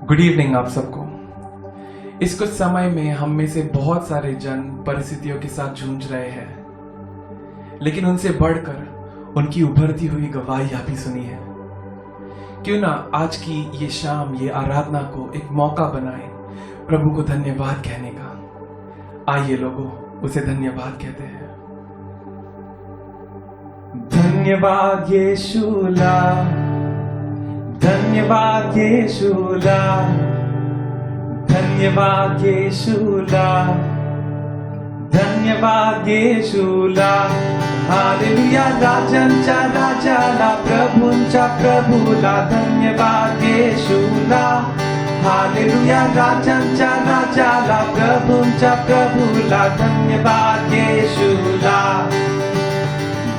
Good evening आप सबको। इस कुछ समय में हम में से बहुत सारे जन परिस्थितियों के साथ जूझ रहे हैं, लेकिन उनसे बढ़कर उनकी उभरती हुई गवाही आप ही सुनी है। क्यों ना आज की ये शाम, ये आराधना को एक मौका बनाए प्रभु को धन्यवाद कहने का। आइए लोगों, उसे धन्यवाद कहते हैं। धन्यवाद यीशुला, धन्यवाद यीशुला, धन्यवाद यीशुला, धन्यवाद यीशुला। हालेलुया राजांच्या राजाला, प्रभूंच्या प्रभूला धन्यवाद यीशुला। हालेलुया राजांच्या राजाला, प्रभूंच्या प्रभूला धन्यवाद यीशुला।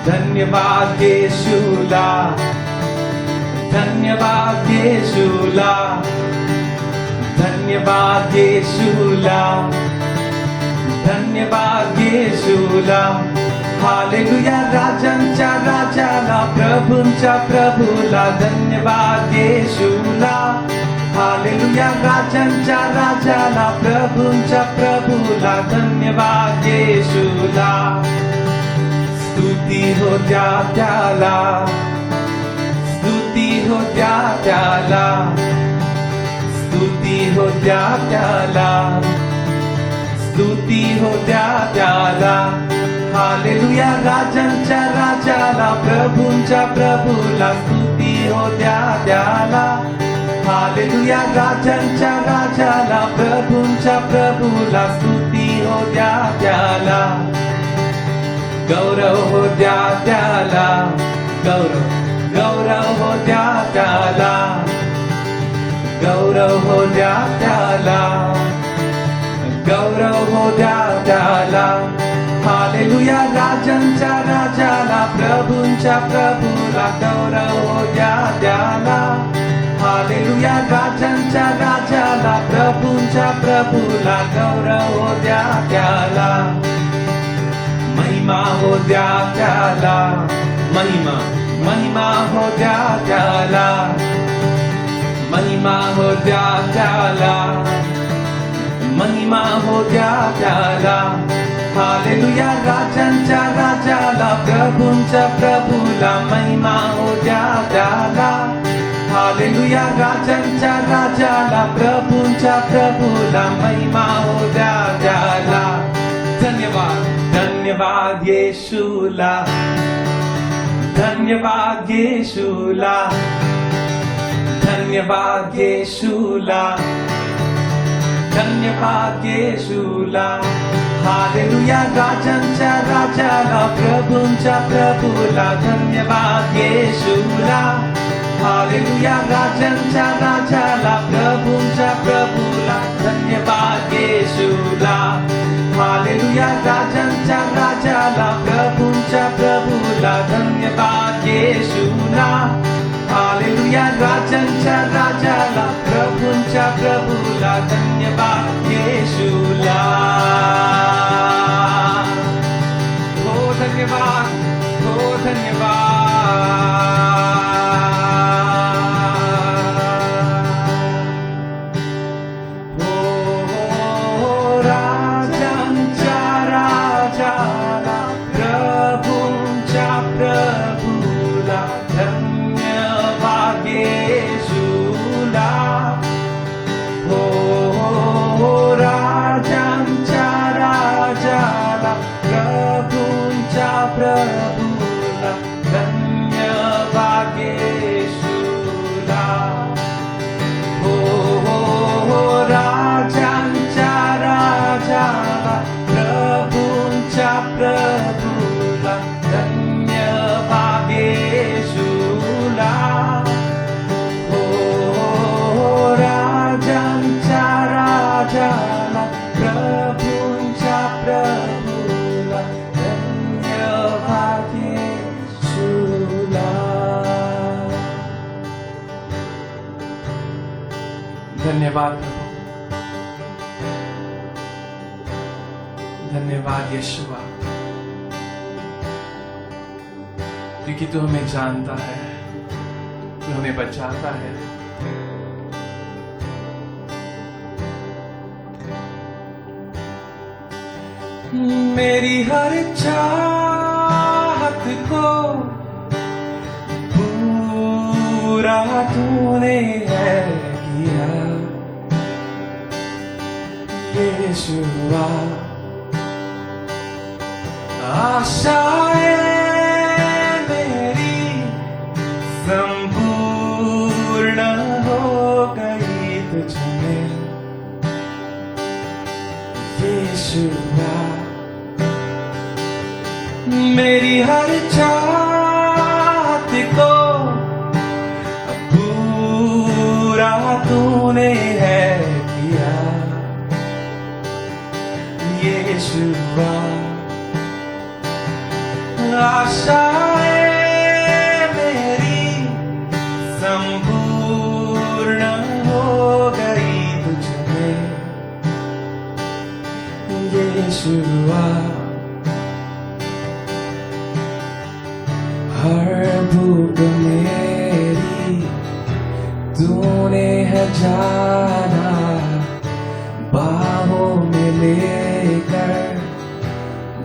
धन्यवाद यीशुला, धन्यवाद यीशुला, धन्यवाद यीशुला, धन्यवाद यीशुला। हालेलुया राजांच्या राजाला, प्रभूंच्या प्रभूला धन्यवाद यीशुला। हालेलुया राजांच्या राजाला, प्रभूंच्या प्रभूला धन्यवाद यीशुला। स्तुती हो द्या त्याला, स्तुती हो द्या त्याला, स्तुती हो द्या त्याला, स्तुती हो द्या त्याला। हालेलुया राजांच्या राजाला, प्रभूंच्या प्रभूला स्तुती हो द्या त्याला। हालेलुया राजांच्या राजाला, प्रभूंच्या प्रभूला स्तुती हो द्या त्याला। गौरव हो द्या त्याला, गौरव गौरव हो द्या त्याला, गौरव हो द्या त्याला, गौरव हो द्या त्याला। हालेलुया राजांच्या राजाला, प्रभूंच्या प्रभूला गौरव हो द्या त्याला। हालेलुया राजांच्या राजाला, प्रभूंच्या प्रभूला गौरव हो द्या त्याला। महिमा हो द्या त्याला, महिमा महिमा हो द्या त्याला, महिमा हो द्या त्याला, महिमा हो द्या त्याला। हालेलुया राजांच्या राजाला, प्रभूंच्या प्रभूला महिमा हो द्या त्याला। हालेलुया राजांच्या राजाला, प्रभूंच्या प्रभूला महिमा हो द्या त्याला। धन्यवाद धन्यवाद यीशुला, धन्यवाद यीशुला, धन्यवाद यीशुला, धन्यवाद यीशुला। हालेलुया राजांच्या राजाला, प्रभूंच्या प्रभूला धन्यवाद यीशुला। हालेलुया राजांच्या राजाला, प्रभूंच्या प्रभूला धन्यवाद यीशुला। हालेलुया राजांच्या राजाला, प्रभूंच्या प्रभूला धन्यवाद यीशुला। हालेलुया राजांच्या राजाला, प्रभूंच्या प्रभूला धन्यवाद यीशुला। हो धन्यवाद, हो धन्यवाद। धन्यवाद प्रभु, धन्यवाद यीशुआ, क्योंकि तू हमें जानता है, तू हमें बचाता है, मेरी हर चाहत को पूरा तूने है किया यीशुआ। आशाएं मेरी संपूर्ण हो गई तुझमें यीशुआ। मेरी हर चाहत को पूरा तूने है किया यीशुआ। आशाएं मेरी संपूर्ण हो गई तुझमें यीशुआ। हर भूख मेरी तूने है जाना, बाहों में लेकर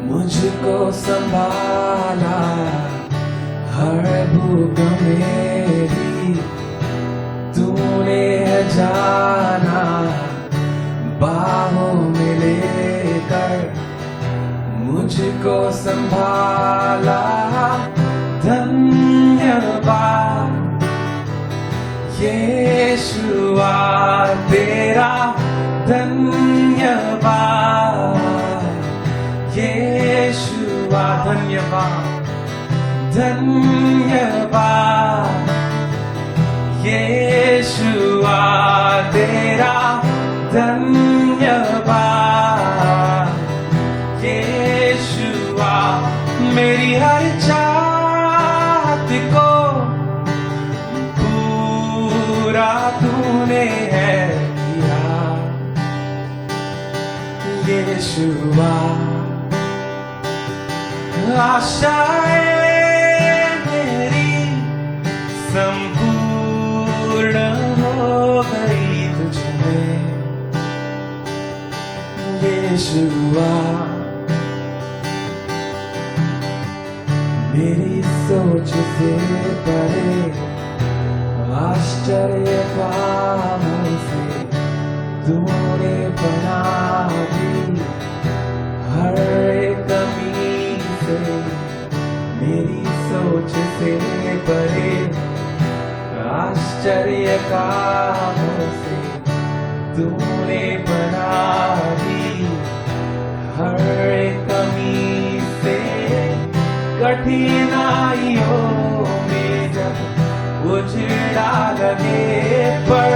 मुझको संभाला। हर भूख मेरी तूने है जाना, बाहों में लेकर मुझको संभाला। धन्यवाद यीशुआ तेरा, धन्यवाद यीशुआ। धन्यवाद धन्यवाद यीशुआ तेरा, धन्यवाद यीशुआ। मेरी हर चाहत को पूरा तूने है किया यीशुआ। आशाएं मेरी संपूर्ण हो गई तुझमें यीशुआ। मेरी सोच से परे आश्चर्य कामों से तूने बना दी हर एक कमी से। मेरी सोच से परे आश्चर्य कामों से तूने बना दी हर एक कमी से। कठिनाइयों में जब उजड़ा लगे पर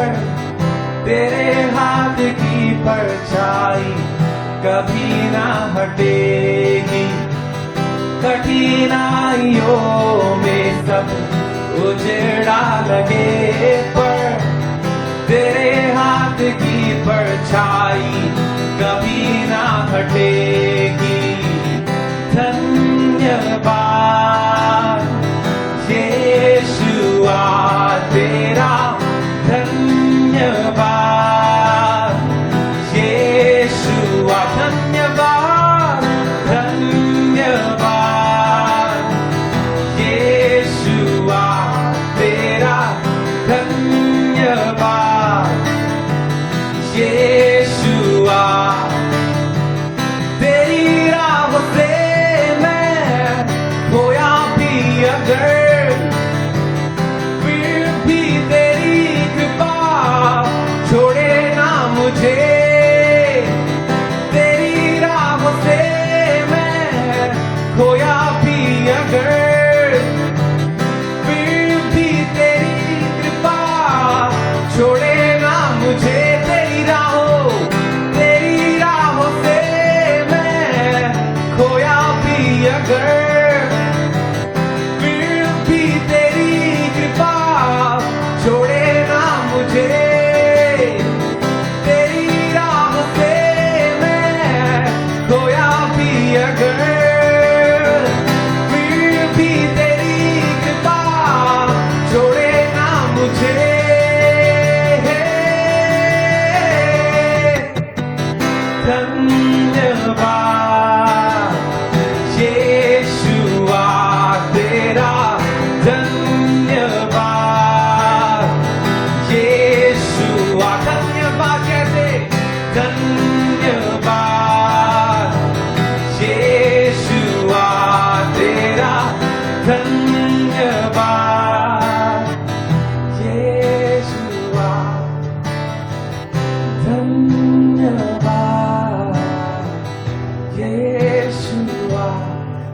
तेरे हाथ की परछाई कभी ना हटेगी। कठिनाइयों में सब उजड़ा लगे पर तेरे हाथ की परछाई कभी ना हटेगी। धन्यवाद यीशुआ तेरा, धन्यवाद यीशुआ। धन्यवाद धन्यवाद यीशुआ तेरा, धन्यवाद यीशुआ। तेरी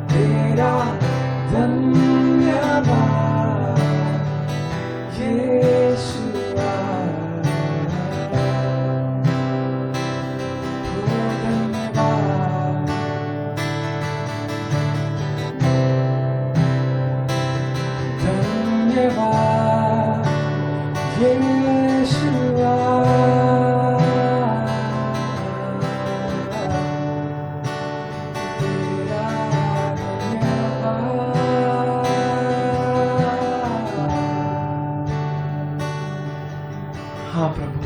तेरा धन्यवाद यीशुआ, ओ धन्यवाद, धन्यवाद यीशुआ, तेरा हाँ प्रभु,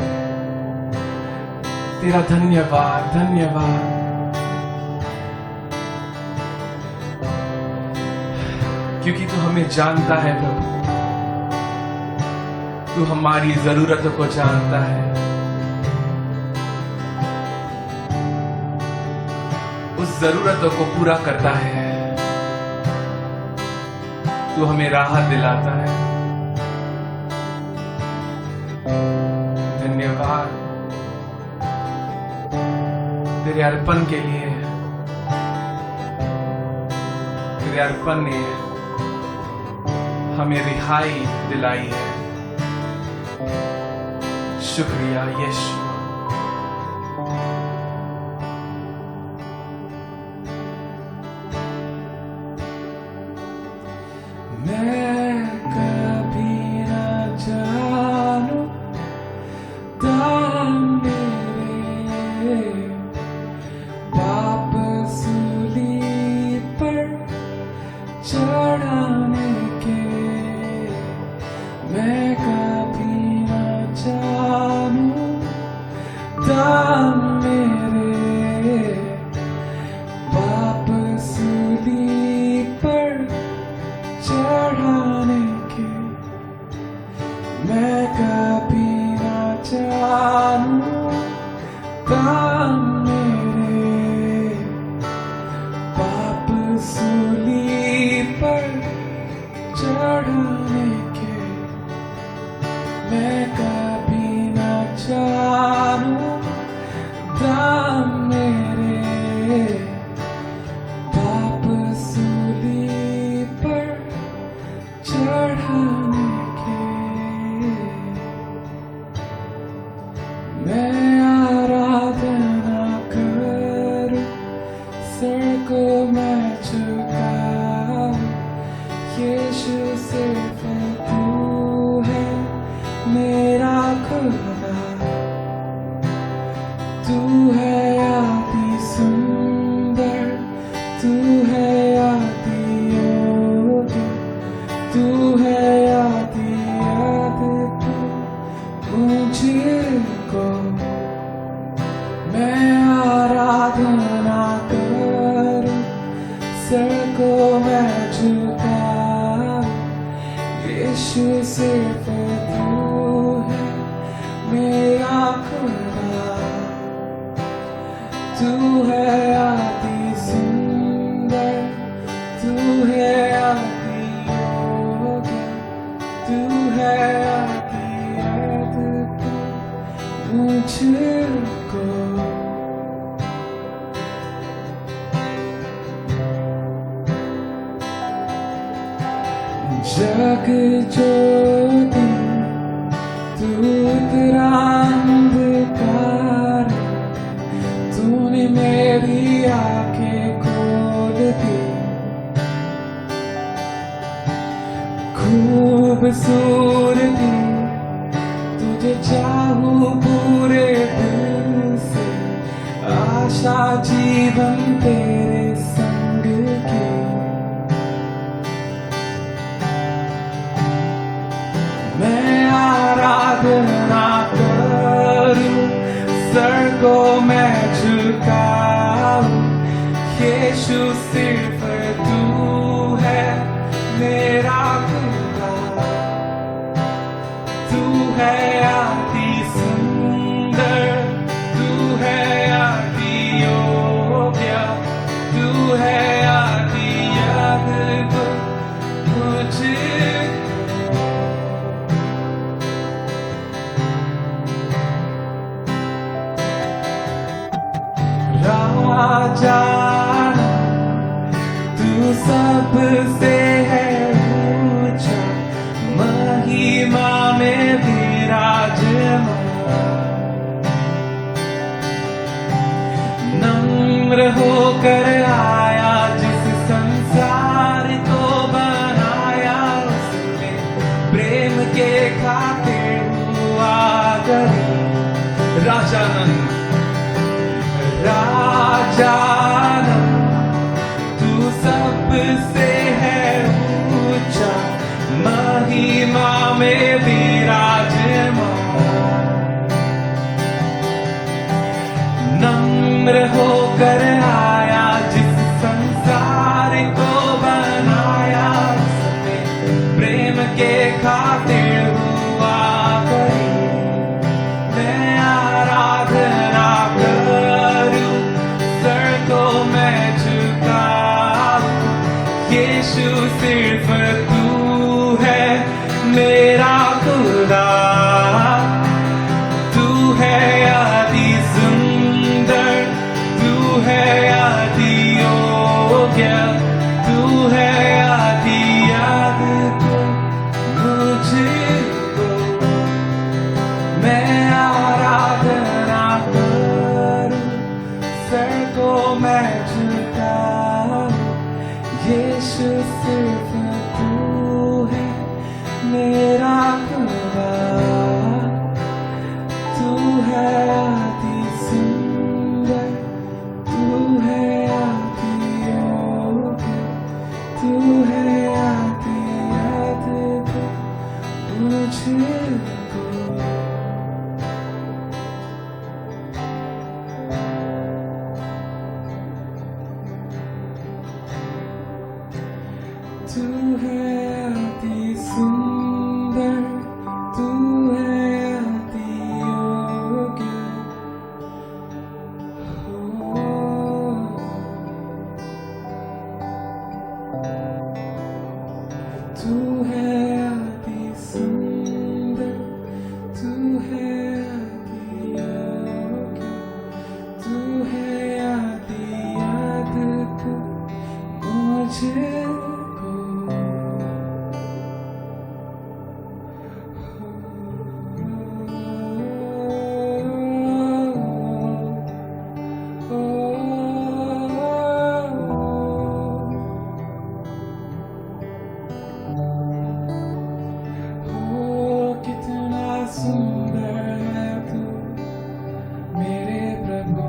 तेरा धन्यवाद, धन्यवाद। क्योंकि तू हमें जानता है प्रभु, तू हमारी जरूरतों को जानता है, उस जरूरतों को पूरा करता है, तू हमें राहत दिलाता है। धन्यवाद तेरे अर्पण के लिए, तेरे अर्पण ने हमें रिहाई दिलाई है। शुक्रिया यीशु। मैं कभी न जानूं दाम मेरे पाप सूली पर चढ़ाने के, मैं कभी न जानूं दाम मेरे पाप सूली पर चढ़ाने के, मैं कभी न जानूं दाम मेरे पाप सूली पर चढ़ाने के, मैं कभी न जानूं दाम मेरे पाप सूली पर चढ़ाने के। मैं आराधना करूं, सर को मैं झुकाऊं, यीशु सिर्फ तू है मेरा खुदा, तू है अति सुंदर, तू है अति योग्य, तू है अति अद्भुत। मुझको मैं आराधना करूं, सर को मैं झुकाऊं, यीशु सिर्फ तू है मेरा खुदा, तू है अति सुंदर, तू है अति योग्य, तू है अति अद्भुत। मुझको जग ज्योति तू तेरा अंधकार, तूने मेरी आंखें खोल दी, खूबसूरती तुझे चाहूं पूरे दिल से, आशा जीवन तेरे संग की, मैं आराधना करूं, सर को मैं झुकाऊं, यीशु सिर्फ तू है मेरा खुदा, तू है अति सुंदर, तू है अति योग्य, तू है अति अद्भुत। राजा में विराजमान, नम्र होकर आया जिस संसार को बनाया, उसने प्रेम के खातिर हुआ करी। मैं आराधना करूं, सर को मैं झुकाऊं, यीशु सिर्फ तू है मेरा खुदा। तू है अति सुंदर, तू है अति योग्य, तू है अति अद्भुत मुझको। मैं आराधना करूं, सर को मैं झुकाऊं, यीशु सिर्फ तू है मेरा खुदा। तू है अति सुंदर, तू है अति योग्य, तू है अति अद्भुत मुझको। तू है अति सुंदर, तू है अति योग्य, तू है अति सुंदर, तू है अति योग्य, तू है अति अद्भुत मुझको। सुंदर है तू मेरे प्रभु,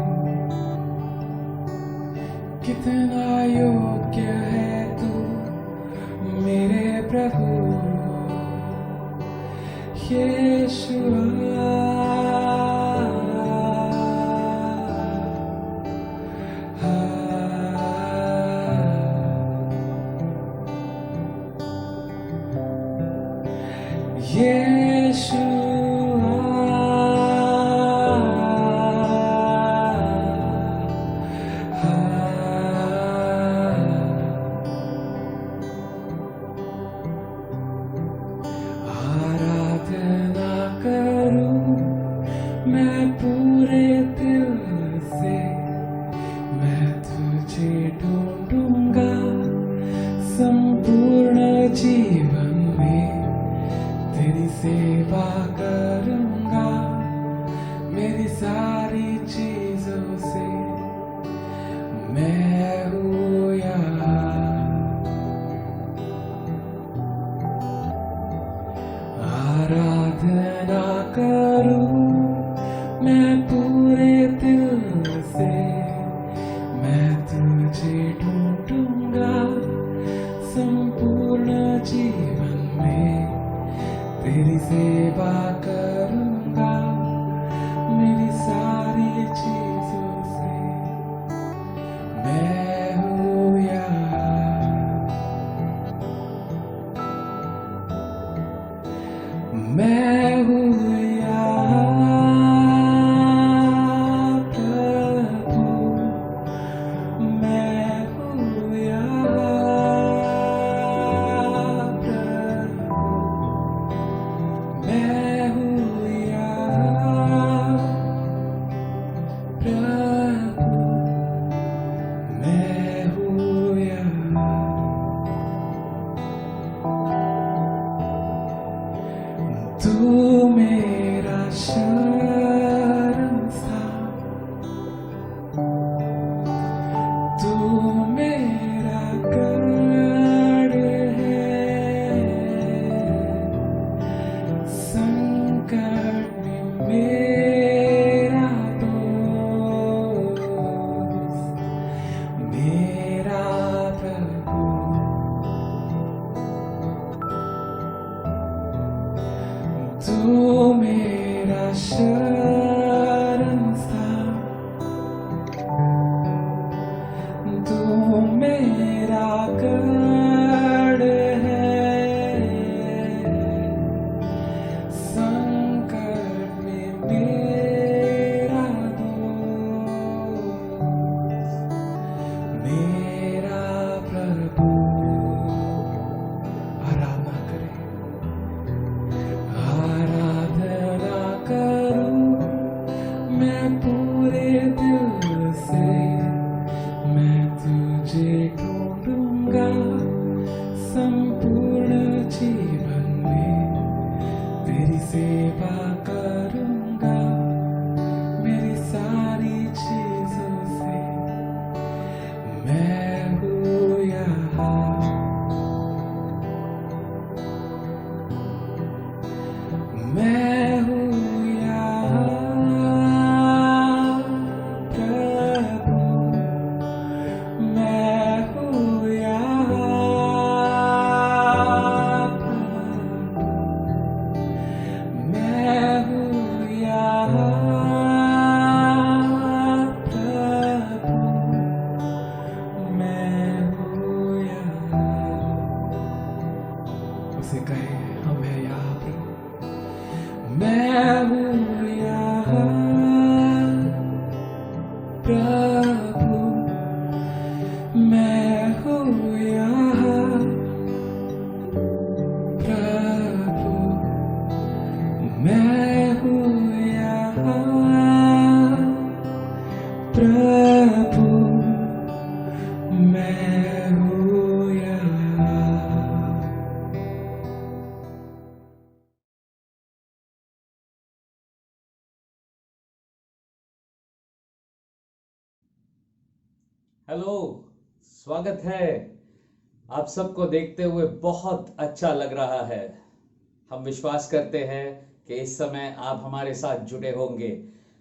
कितना योग्य है तू मेरे प्रभु। यीशुआ आराधना करूं मैं पूरे दिल से, मैं तुझे ढूंढूंगा संपूर्ण जीवन में, तेरी सेवा करूंगा मेरी सारी चीजों से। मैं हूँ यहाँ, आराधना करूं मैं पूरे दिल से, मैं तुझे ढूंढूंगा संपूर्ण जीवन में, तेरी सेवा करूंगा मेरी सारी चीजों से। मैं हूँ यहाँ, मैं हूँ यहाँ प्रभु, मैं हूँ यहाँ प्रभु, मैं हूँ यहाँ प्रभु, मैं हूँ यहाँ। तू मेरा शरण स्थान, तू मेरा गढ़ है, संकट में मेरा दोस्त, मेरा प्रभु। चरण सा तू मेरा गढ़ है, संकट में मेरा दोस्त, मेरा प्रभु। आराधना करें, आराधना करूं मैं पूरे दिल से, मैं तुझे ढूंढूंगा संपूर्ण जीवन में, तेरी सेवा करूंगा मेरी सारी चीजों से। मैं हूँ यहाँ, मैं हूँ यहाँ प्रभु, मैं हूँ यहाँ प्रभु, मैं हूँ यहाँ प्रभु, मैं हूँ यहाँ। उसे कहे हम है यहाँ प्रभु, मैं हूँ यहाँ प्रभु, मैं हूँ यहाँ प्रभु, मैं हूँ यहाँ प्रभु, मैं हूँ यहाँ। हेलो, स्वागत है। आप सबको देखते हुए बहुत अच्छा लग रहा है। हम विश्वास करते हैं कि इस समय आप हमारे साथ जुड़े होंगे।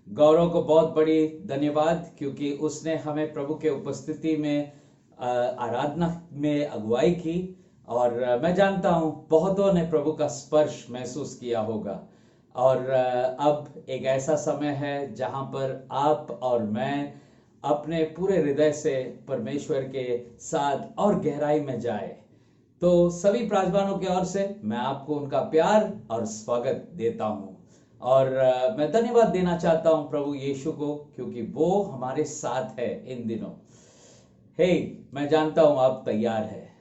गौरव को बहुत बड़ी धन्यवाद, क्योंकि उसने हमें प्रभु के उपस्थिति में आराधना में अगुवाई की, और मैं जानता हूं बहुतों ने प्रभु का स्पर्श महसूस किया होगा। और अब एक ऐसा समय है जहां पर आप और मैं अपने पूरे हृदय से परमेश्वर के साथ और गहराई में जाए। तो सभी प्राजवानों की ओर से मैं आपको उनका प्यार और स्वागत देता हूं, और मैं धन्यवाद देना चाहता हूं प्रभु यीशु को, क्योंकि वो हमारे साथ है इन दिनों। हे, मैं जानता हूं आप तैयार है,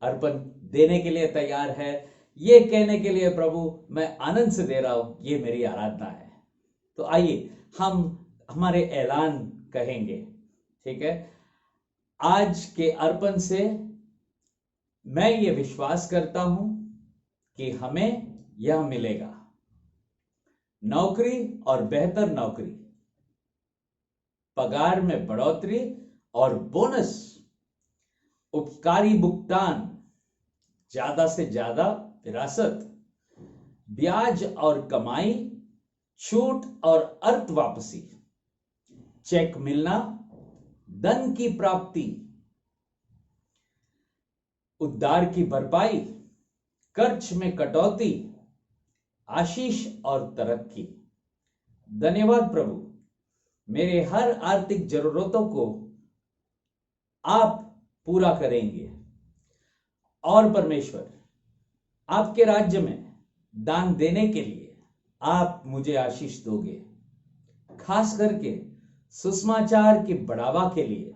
अर्पण देने के लिए तैयार है, ये कहने के लिए प्रभु मैं आनंद से दे रहा हूं, ये मेरी आराधना है। तो आइए हम हमारे ऐलान कहेंगे, ठीक है। आज के अर्पण से मैं ये विश्वास करता हूं कि हमें यह मिलेगा: नौकरी और बेहतर नौकरी, पगार में बढ़ोतरी और बोनस, उपकारी भुगतान, ज्यादा से ज्यादा विरासत, ब्याज और कमाई, छूट और अर्थ वापसी, चेक मिलना, धन की प्राप्ति, उद्धार की भरपाई, खर्च में कटौती, आशीष और तरक्की। धन्यवाद प्रभु, मेरे हर आर्थिक जरूरतों को आप पूरा करेंगे। और परमेश्वर, आपके राज्य में दान देने के लिए आप मुझे आशीष दोगे, खास करके सुसमाचार की बढ़ावा के लिए।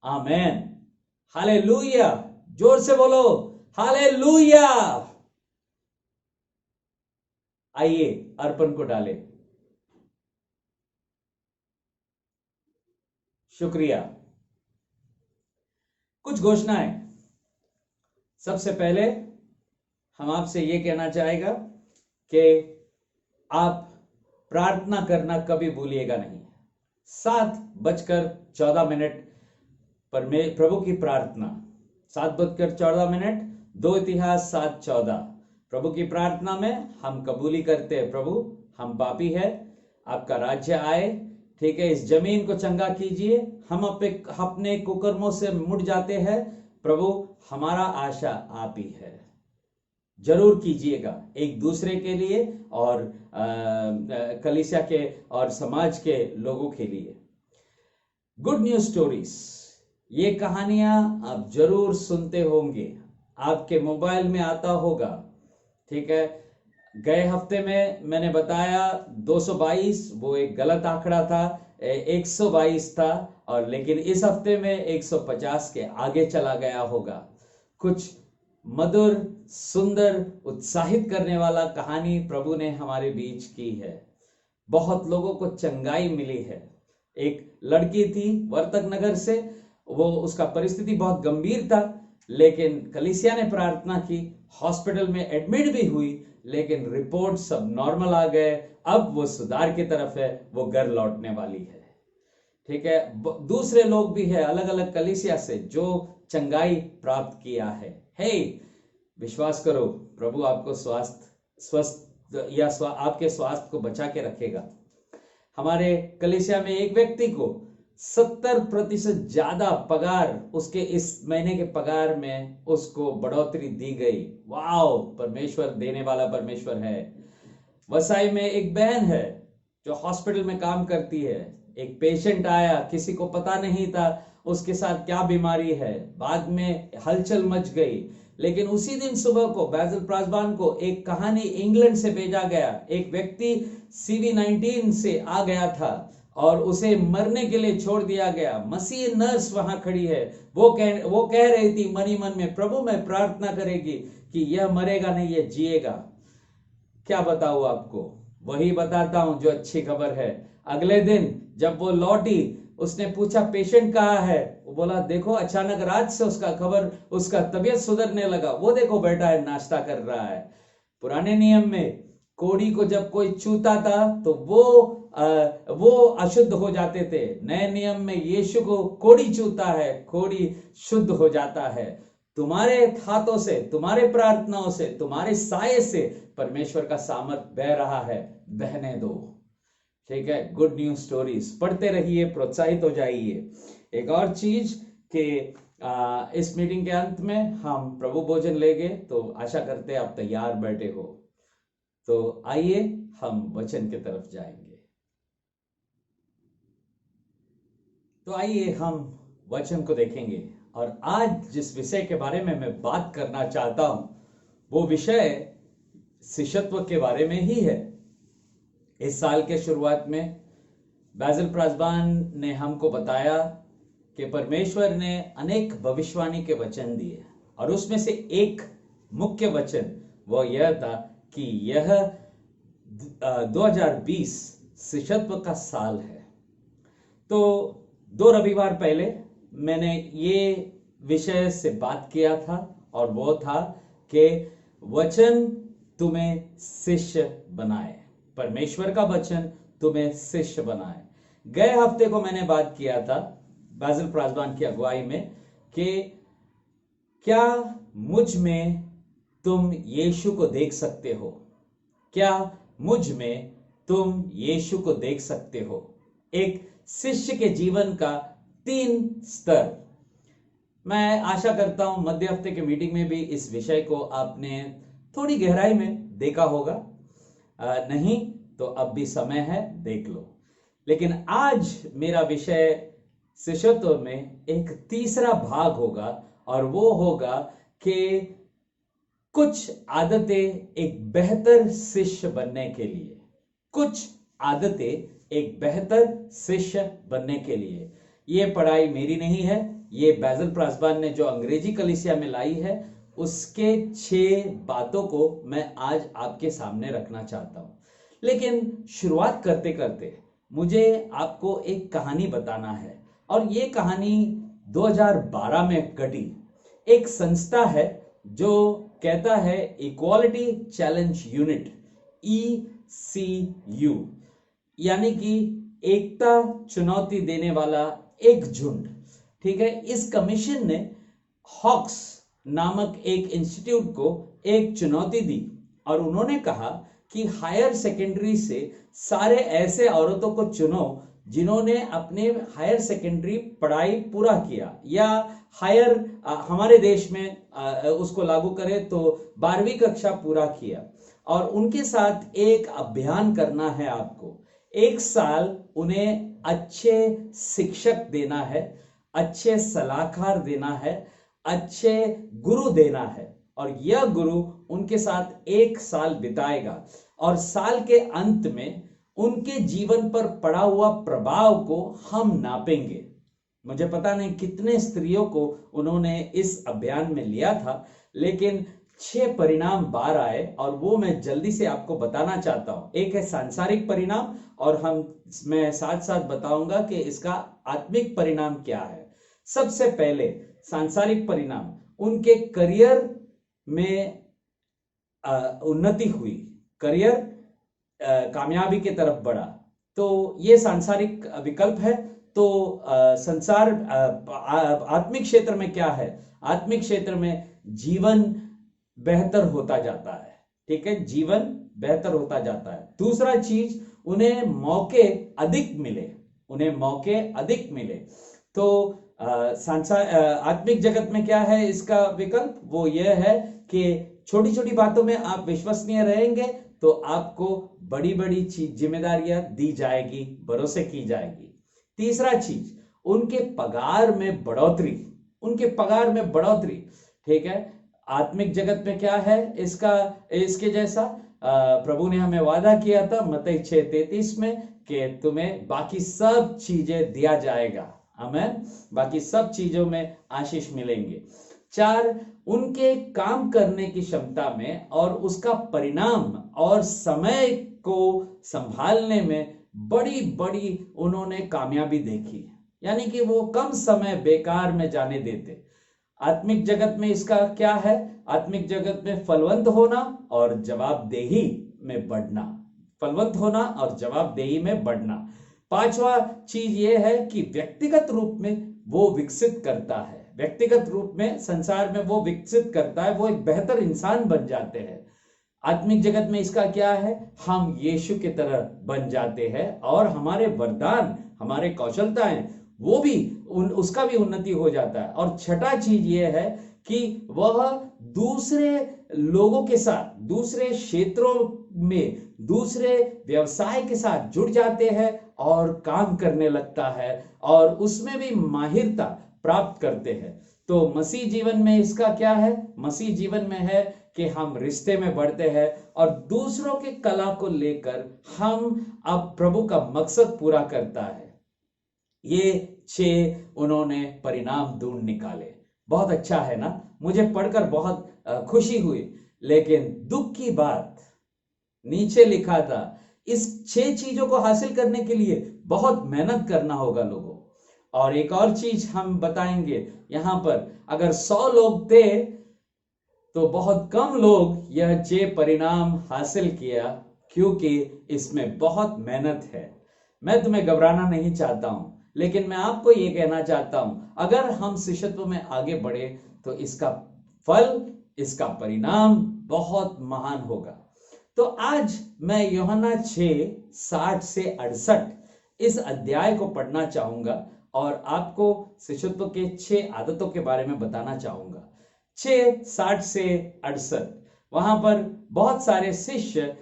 आमेन। हालेलुया। जोर से बोलो हालेलुया। आइए अर्पण को डालें। शुक्रिया। कुछ घोषणाएं। सबसे पहले हम आपसे यह कहना चाहेगा कि आप प्रार्थना करना कभी भूलिएगा नहीं। 7:14 पर प्रभु की प्रार्थना, 7:14, 2 इतिहास 7:14। प्रभु की प्रार्थना में हम कबूली करते हैं, प्रभु हम पापी है, आपका राज्य आए, ठीक है, इस जमीन को चंगा कीजिए, हम अपने कुकर्मों से मुड़ जाते हैं, प्रभु हमारा आशा आप ही है। जरूर कीजिएगा एक दूसरे के लिए और कलीसिया के और समाज के लोगों के लिए। गुड न्यूज स्टोरीज, ये कहानियां आप जरूर सुनते होंगे, आपके मोबाइल में आता होगा, ठीक है। गए हफ्ते में मैंने बताया 222, वो एक गलत आंकड़ा था, 122 था, और लेकिन इस हफ्ते में 150 के आगे चला गया होगा। कुछ मधुर, सुंदर, उत्साहित करने वाला कहानी प्रभु ने हमारे बीच की है। बहुत लोगों को चंगाई मिली है। एक लड़की थी वर्तक नगर से, वो उसका परिस्थिति बहुत गंभीर था, लेकिन कलीसिया ने प्रार्थना की, हॉस्पिटल में एडमिट भी हुई, लेकिन रिपोर्ट सब नॉर्मल आ गए। अब वो सुधार की तरफ है, वो घर लौटने वाली है, ठीक है। दूसरे लोग भी है अलग अलग कलीसिया से जो चंगाई प्राप्त किया है। हे, विश्वास करो, प्रभु आपको स्वस्थ या आपके स्वास्थ्य को बचा के रखेगा। हमारे कलीसिया में एक व्यक्ति को 70% ज्यादा पगार, उसके इस महीने के पगार में उसको बढ़ोतरी दी गई। वाओ, परमेश्वर देने वाला परमेश्वर है। वसाई में एक बहन है जो हॉस्पिटल में काम करती है। एक पेशेंट आया, किसी को पता नहीं था उसके साथ क्या बीमारी है, बाद में हलचल मच गई, लेकिन उसी दिन सुबह को बैसिल प्राजबान को एक कहानी इंग्लैंड से भेजा गया। एक व्यक्ति CV-19 से आ गया था और उसे मरने के लिए छोड़ दिया गया। मसीह नर्स वहां खड़ी है, वो कह रही थी मन ही मन में, प्रभु मैं प्रार्थना करेगी कि यह मरेगा नहीं, यह जिएगा। क्या बताऊं आपको, वही बताता हूं जो अच्छी खबर है। अगले दिन जब वो लौटी, उसने पूछा पेशेंट कहाँ है, वो बोला देखो अचानक रात से उसका तबीयत सुधरने लगा, वो देखो बैठा है नाश्ता कर रहा है। पुराने नियम में कोढ़ी को जब कोई छूता था तो वो अशुद्ध हो जाते थे। नए नियम में यीशु को कोढ़ी छूता है, कोढ़ी शुद्ध हो जाता है। तुम्हारे हाथों से, तुम्हारे प्रार्थनाओं से, तुम्हारे साये से परमेश्वर का सामर्थ बह रहा है, बहने दो, ठीक है। गुड न्यूज स्टोरीज पढ़ते रहिए, प्रोत्साहित हो जाइए। एक और चीज कि इस मीटिंग के अंत में हम प्रभु भोजन लेंगे, तो आशा करते हैं आप तैयार बैठे हो। तो आइए हम वचन की तरफ जाएंगे। तो आइए हम वचन को देखेंगे, और आज जिस विषय के बारे में मैं बात करना चाहता हूं, वो विषय शिष्यत्व के बारे में ही है। इस साल के शुरुआत में बैसिल प्राजबान ने हमको बताया कि परमेश्वर ने अनेक भविष्यवाणी के वचन दिए, और उसमें से एक मुख्य वचन वो यह था कि यह 2020 शिष्यत्व का साल है। तो 2 रविवार पहले मैंने ये विषय से बात किया था, और वो था कि वचन तुम्हें शिष्य बनाए, परमेश्वर का वचन तुम्हें शिष्य बनाए। गए हफ्ते को मैंने बात किया था बैसिल प्राजबान की अगुवाई में कि क्या मुझ में तुम यीशु को देख सकते हो, क्या मुझ में तुम यीशु को देख सकते हो। एक शिष्य के जीवन का 3 स्तर। मैं आशा करता हूं मध्य हफ्ते के मीटिंग में भी इस विषय को आपने थोड़ी गहराई में देखा होगा, नहीं तो अब भी समय है, देख लो। लेकिन आज मेरा विषय शिष्यत्व में एक तीसरा भाग होगा, और वो होगा कि कुछ आदतें एक बेहतर शिष्य बनने के लिए, कुछ आदतें एक बेहतर शिष्य बनने के लिए। ये पढ़ाई मेरी नहीं है, ये बैसिल प्राजबान ने जो अंग्रेजी कलीसिया में लाई है, उसके 6 बातों को मैं आज आपके सामने रखना चाहता हूं। लेकिन शुरुआत करते करते मुझे आपको एक कहानी बताना है, और ये कहानी 2012 में घटी। एक संस्था है जो कहता है इक्वालिटी चैलेंज यूनिट, ECU, यानी कि एकता चुनौती देने वाला एक झुंड, ठीक है। इस कमीशन ने हॉक्स नामक एक इंस्टीट्यूट को एक चुनौती दी, और उन्होंने कहा कि हायर सेकेंडरी से सारे ऐसे औरतों को चुनो जिन्होंने अपने हायर सेकेंडरी पढ़ाई पूरा किया, या हायर हमारे देश में उसको लागू करें तो 12वीं कक्षा पूरा किया, और उनके साथ एक अभियान करना है आपको। 1 साल उन्हें अच्छे शिक्षक देना है, अच्छे सलाहकार देना है, अच्छे गुरु देना है, और यह गुरु उनके साथ 1 साल बिताएगा, और साल के अंत में उनके जीवन पर पड़ा हुआ प्रभाव को हम नापेंगे। मुझे पता नहीं कितने स्त्रियों को उन्होंने इस अभियान में लिया था, लेकिन 6 परिणाम बाहर आए, और वो मैं जल्दी से आपको बताना चाहता हूं। एक है सांसारिक परिणाम, और मैं साथ साथ बताऊंगा कि इसका आत्मिक परिणाम क्या है। सबसे पहले सांसारिक परिणाम, उनके करियर में उन्नति हुई, करियर कामयाबी की तरफ बढ़ा, तो ये सांसारिक विकल्प है। तो संसार आत्मिक क्षेत्र में क्या है? आत्मिक क्षेत्र में जीवन बेहतर होता जाता है, ठीक है, जीवन बेहतर होता जाता है। दूसरा चीज, उन्हें मौके अधिक मिले, उन्हें मौके अधिक मिले। तो आत्मिक जगत में क्या है इसका विकल्प? वो यह है कि छोटी छोटी बातों में आप विश्वसनीय रहेंगे तो आपको बड़ी बड़ी जिम्मेदारियां दी जाएगी, भरोसे की जाएगी। तीसरा चीज, उनके पगार में बढ़ोतरी, उनके पगार में बढ़ोतरी, ठीक है। आत्मिक जगत में क्या है इसके जैसा? प्रभु ने हमें वादा किया था मत्ती 6:33 में कि तुम्हें बाकी सब चीजें दिया जाएगा, आमीन, बाकी सब चीजों में आशीष मिलेंगे। 4, उनके काम करने की क्षमता में और उसका परिणाम और समय को संभालने में बड़ी बड़ी उन्होंने कामयाबी देखी, यानी कि वो कम समय बेकार में जाने देते। आत्मिक जगत में इसका क्या है? आत्मिक जगत में फलवंत होना और जवाबदेही में बढ़ना, फलवंत होना और जवाबदेही में बढ़ना। 5वां चीज ये है कि व्यक्तिगत रूप में वो विकसित करता है, व्यक्तिगत रूप में संसार में वो विकसित करता है, वो एक बेहतर इंसान बन जाते हैं। आत्मिक जगत में इसका क्या है? हम यीशु की तरह बन जाते हैं, और हमारे वरदान, हमारे कौशलताएं, वो भी उसका भी उन्नति हो जाता है। और छठा चीज ये है कि वह दूसरे लोगों के साथ, दूसरे क्षेत्रों में, दूसरे व्यवसाय के साथ जुड़ जाते हैं और काम करने लगता है, और उसमें भी माहिरता प्राप्त करते हैं। तो मसीह जीवन में इसका क्या है? मसीह जीवन में है कि हम रिश्ते में बढ़ते हैं, और दूसरों के कला को लेकर हम अब प्रभु का मकसद पूरा करता है। ये 6 उन्होंने परिणाम ढूंढ निकाले। बहुत अच्छा है ना? मुझे पढ़कर बहुत खुशी हुई, लेकिन दुख की बात, नीचे लिखा था इस 6 चीजों को हासिल करने के लिए बहुत मेहनत करना होगा लोगों। और एक और चीज हम बताएंगे यहां पर, अगर 100 लोग थे तो बहुत कम लोग यह 6 परिणाम हासिल किया, क्योंकि इसमें बहुत मेहनत है। मैं तुम्हें घबराना नहीं चाहता हूं, लेकिन मैं आपको यह कहना चाहता हूं, अगर हम शिष्यत्व में आगे बढ़े तो इसका फल, इसका परिणाम बहुत महान होगा। तो आज मैं यूहन्ना 6:60 से 68 इस अध्याय को पढ़ना चाहूंगा, और आपको शिष्यत्व के 6 आदतों के बारे में बताना चाहूंगा। 6:60 से 68, वहां पर बहुत सारे शिष्य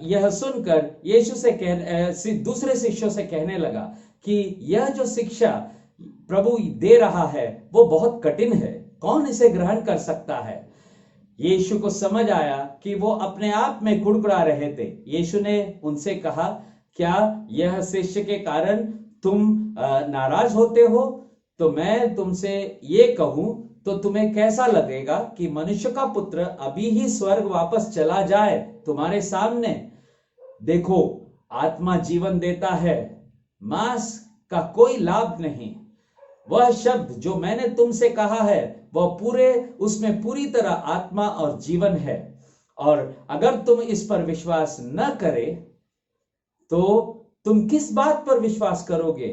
यह सुनकर यीशु से दूसरे शिष्यों से कहने लगा कि यह जो शिक्षा प्रभु दे रहा है वो बहुत कठिन है, कौन इसे ग्रहण कर सकता है? यीशु को समझ आया कि वो अपने आप में कुड़कुड़ा रहे थे। यीशु ने उनसे कहा, क्या यह शिष्य के कारण तुम नाराज होते हो? तो मैं तुमसे ये कहूं तो तुम्हें कैसा लगेगा कि मनुष्य का पुत्र अभी ही स्वर्ग वापस चला जाए तुम्हारे सामने? देखो, आत्मा जीवन देता है, मांस का कोई लाभ नहीं। वह शब्द जो मैंने तुमसे कहा है वह उसमें पूरी तरह आत्मा और जीवन है। और अगर तुम इस पर विश्वास न करे तो तुम किस बात पर विश्वास करोगे?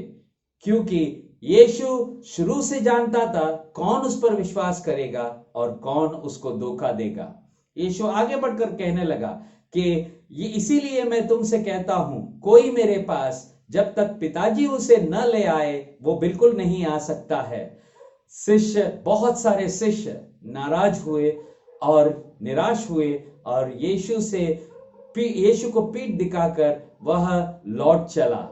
क्योंकि यीशु शुरू से जानता था कौन उस पर विश्वास करेगा और कौन उसको धोखा देगा। यीशु आगे बढ़कर कहने लगा कि ये इसीलिए मैं तुमसे कहता हूं, कोई मेरे पास जब तक पिताजी उसे न ले आए वो बिल्कुल नहीं आ सकता है। बहुत सारे शिष्य नाराज हुए और निराश हुए और यीशु को पीठ दिखाकर वह लौट चला।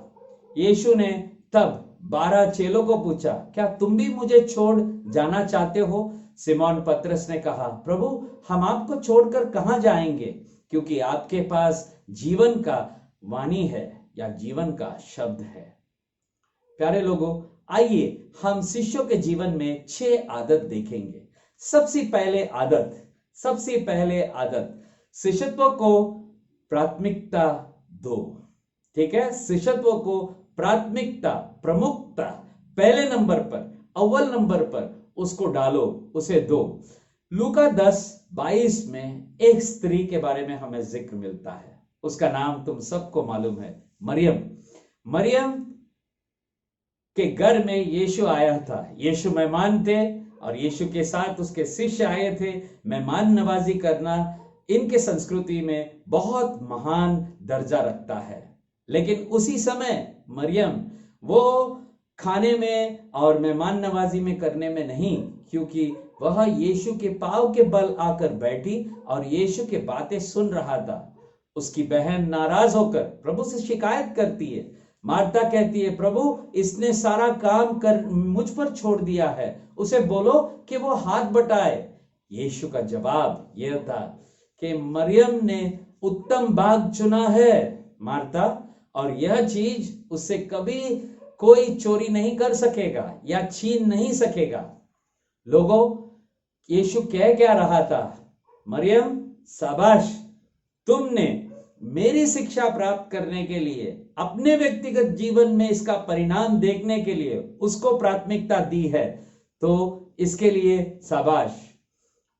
यीशु ने तब 12 चेलों को पूछा, क्या तुम भी मुझे छोड़ जाना चाहते हो? सिमोन पतरस ने कहा, प्रभु हम आपको छोड़कर कहां जाएंगे, क्योंकि आपके पास जीवन का वाणी है या जीवन का शब्द है। प्यारे लोगों, आइए हम शिष्यों के जीवन में 6 आदत देखेंगे। सबसे पहले आदत शिष्यत्व को प्राथमिकता दो। ठीक है, शिष्यत्व को प्राथमिकता, प्रमुखता पहले नंबर पर, अव्वल नंबर पर उसको डालो, उसे दो। लूका 10:22 में एक स्त्री के बारे में हमें जिक्र मिलता है। उसका नाम तुम सबको मालूम है, मरियम के घर में यीशु आया था। यीशु मेहमान थे और यीशु के साथ उसके शिष्य आए थे। मेहमान नवाजी करना इनके संस्कृति में बहुत महान दर्जा रखता है। लेकिन उसी समय मरियम वो खाने में और मेहमान नवाजी में करने में नहीं, क्योंकि वह यीशु के पांव के बल आकर बैठी और यीशु के बातें सुन रहा था। उसकी बहन नाराज होकर प्रभु से शिकायत करती है। मार्ता कहती है, प्रभु इसने सारा काम कर मुझ पर छोड़ दिया है, उसे बोलो कि वो हाथ बटाए। यीशु का जवाब यह था कि मरियम ने उत्तम भाग चुना है मार्ता, और यह चीज उससे कभी कोई चोरी नहीं कर सकेगा या छीन नहीं सकेगा। लोगों, यीशु कह क्या रहा था? मरियम शाबाश, तुमने मेरी शिक्षा प्राप्त करने के लिए, अपने व्यक्तिगत जीवन में इसका परिणाम देखने के लिए उसको प्राथमिकता दी है, तो इसके लिए शाबाश।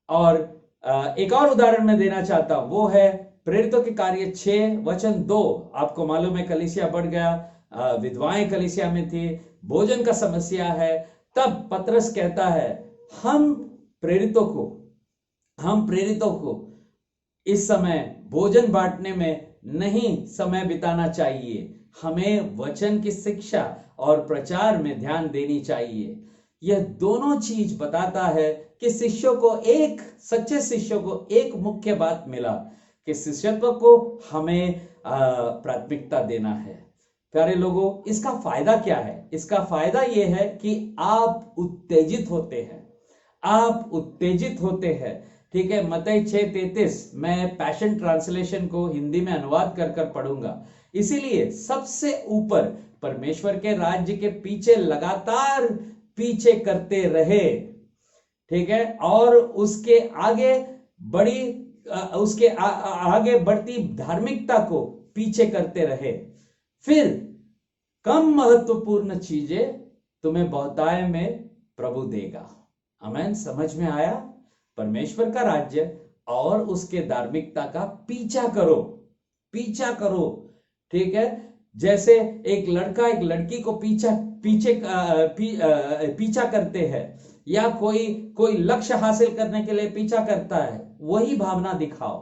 और एक और उदाहरण मैं देना चाहता हूं, वो है प्रेरितों के कार्य 6:2। आपको मालूम है कलीसिया बढ़ गया, विधवाएं कलीसिया में थी, भोजन का समस्या है। तब पतरस कहता है, हम प्रेरितों को इस समय भोजन बांटने में नहीं समय बिताना चाहिए, हमें वचन की शिक्षा और प्रचार में ध्यान देनी चाहिए। यह दोनों चीज बताता है कि सच्चे शिष्यों को एक मुख्य बात मिला कि शिष्यत्व को हमें प्राथमिकता देना है। प्यारे लोगों, इसका फायदा क्या है? इसका फायदा यह है कि आप उत्तेजित होते हैं। ठीक है, मत्ती 6:33 मैं पैशन ट्रांसलेशन को हिंदी में अनुवाद कर पढ़ूंगा। इसीलिए सबसे ऊपर परमेश्वर के राज्य के पीछे लगातार पीछे करते रहे। ठीक है, और उसके आगे बढ़ती धार्मिकता को पीछे करते रहे। फिर कम महत्वपूर्ण चीजें तुम्हें बहुतायत में प्रभु देगा। आमीन। समझ में आया? परमेश्वर का राज्य और उसके धार्मिकता का पीछा करो। ठीक है, जैसे एक लड़का एक लड़की को पीछा करते हैं, या कोई लक्ष्य हासिल करने के लिए पीछा करता है, वही भावना दिखाओ।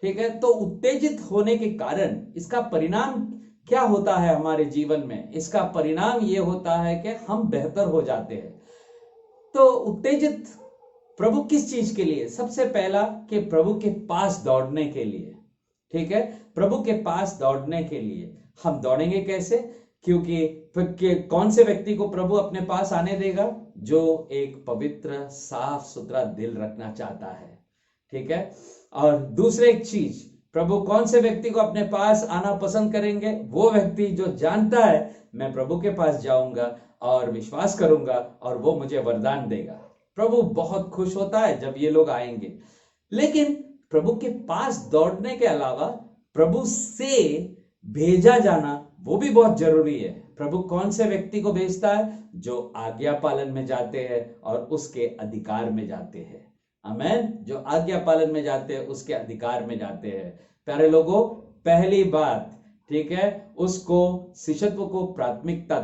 ठीक है, तो उत्तेजित होने के कारण इसका परिणाम क्या होता है हमारे जीवन में? इसका परिणाम यह होता है कि हम बेहतर हो जाते हैं। तो उत्तेजित प्रभु किस चीज के लिए? सबसे पहला कि प्रभु के पास दौड़ने के लिए। ठीक है, प्रभु के पास दौड़ने के लिए हम दौड़ेंगे कैसे? क्योंकि कौन से व्यक्ति को प्रभु अपने पास आने देगा? जो एक पवित्र साफ सुथरा दिल रखना चाहता है। ठीक है, और दूसरे एक चीज, प्रभु कौन से व्यक्ति को अपने पास आना पसंद करेंगे? वो व्यक्ति जो जानता है मैं प्रभु के पास जाऊंगा और विश्वास करूंगा और वो मुझे वरदान देगा। प्रभु बहुत खुश होता है जब ये लोग आएंगे। लेकिन प्रभु के पास दौड़ने के अलावा प्रभु से भेजा जाना वो भी बहुत जरूरी है। प्रभु कौन से व्यक्ति को भेजता है? जो आज्ञा पालन में जाते हैं और उसके अधिकार में जाते हैं। आमीन। जो आज्ञा पालन में जाते हैं, उसके अधिकार में जाते हैं। प्यारे लोगों, पहली बात, ठीक है, उसको शिष्यत्व को प्राथमिकता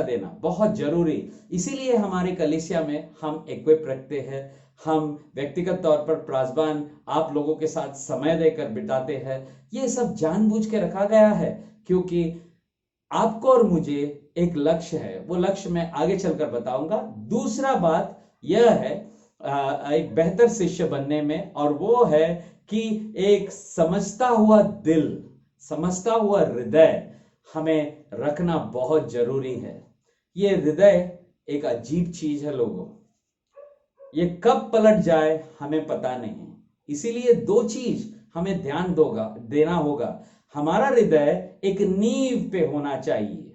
देना बहुत जरूरी। इसीलिए हमारे कलीसिया में हम इक्विप रखते हैं, हम व्यक्तिगत तौर पर प्राजबान आप लोगों के साथ समय देकर बिताते हैं। ये सब जानबूझ के रखा गया है, क्योंकि आपको और मुझे एक लक्ष्य है, वो लक्ष्य मैं आगे चलकर बताऊंगा। दूसरा बात यह है एक बेहतर शिष्य बनने में, और वो है कि एक समझता हुआ दिल, समझता हुआ हृदय हमें रखना बहुत जरूरी है। ये हृदय एक अजीब चीज है लोगों, ये कब पलट जाए हमें पता नहीं। इसीलिए दो चीज हमें ध्यान देना होगा। हमारा हृदय एक नींव पे होना चाहिए,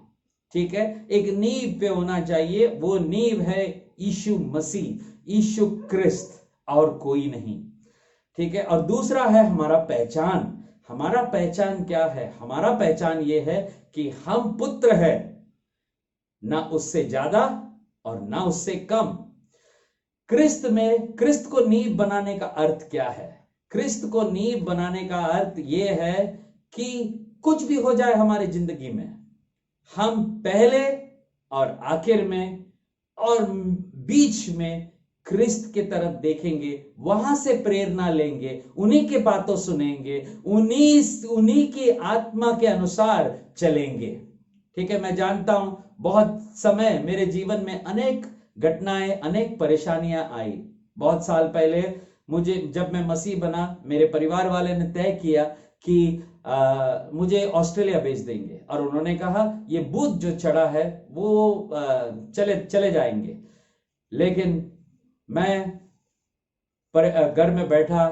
ठीक है, एक नींव पे होना चाहिए। वो नींव है यीशु मसीह, यीशु क्रिस्त, और कोई नहीं, ठीक है। और दूसरा है हमारा पहचान। हमारा पहचान क्या है? हमारा पहचान ये है कि हम पुत्र हैं, ना उससे ज्यादा और ना उससे कम। क्रिस्त में, क्रिस्त को नींव बनाने का अर्थ क्या है? क्रिस्त को नींव बनाने का अर्थ यह है कि कुछ भी हो जाए हमारी जिंदगी में, हम पहले और आखिर में और बीच में क्रिस्त की तरफ देखेंगे, वहां से प्रेरणा लेंगे, उन्हीं की बातों सुनेंगे, उन्हीं की आत्मा के अनुसार चलेंगे, ठीक है। मैं जानता हूं बहुत समय मेरे जीवन में अनेक घटनाएं, अनेक परेशानियां आई। बहुत साल पहले मुझे, जब मैं मसीह बना, मेरे परिवार वाले ने तय किया कि मुझे ऑस्ट्रेलिया भेज देंगे, और उन्होंने कहा ये भूत जो चढ़ा है वो चले जाएंगे। लेकिन मैं घर में बैठा,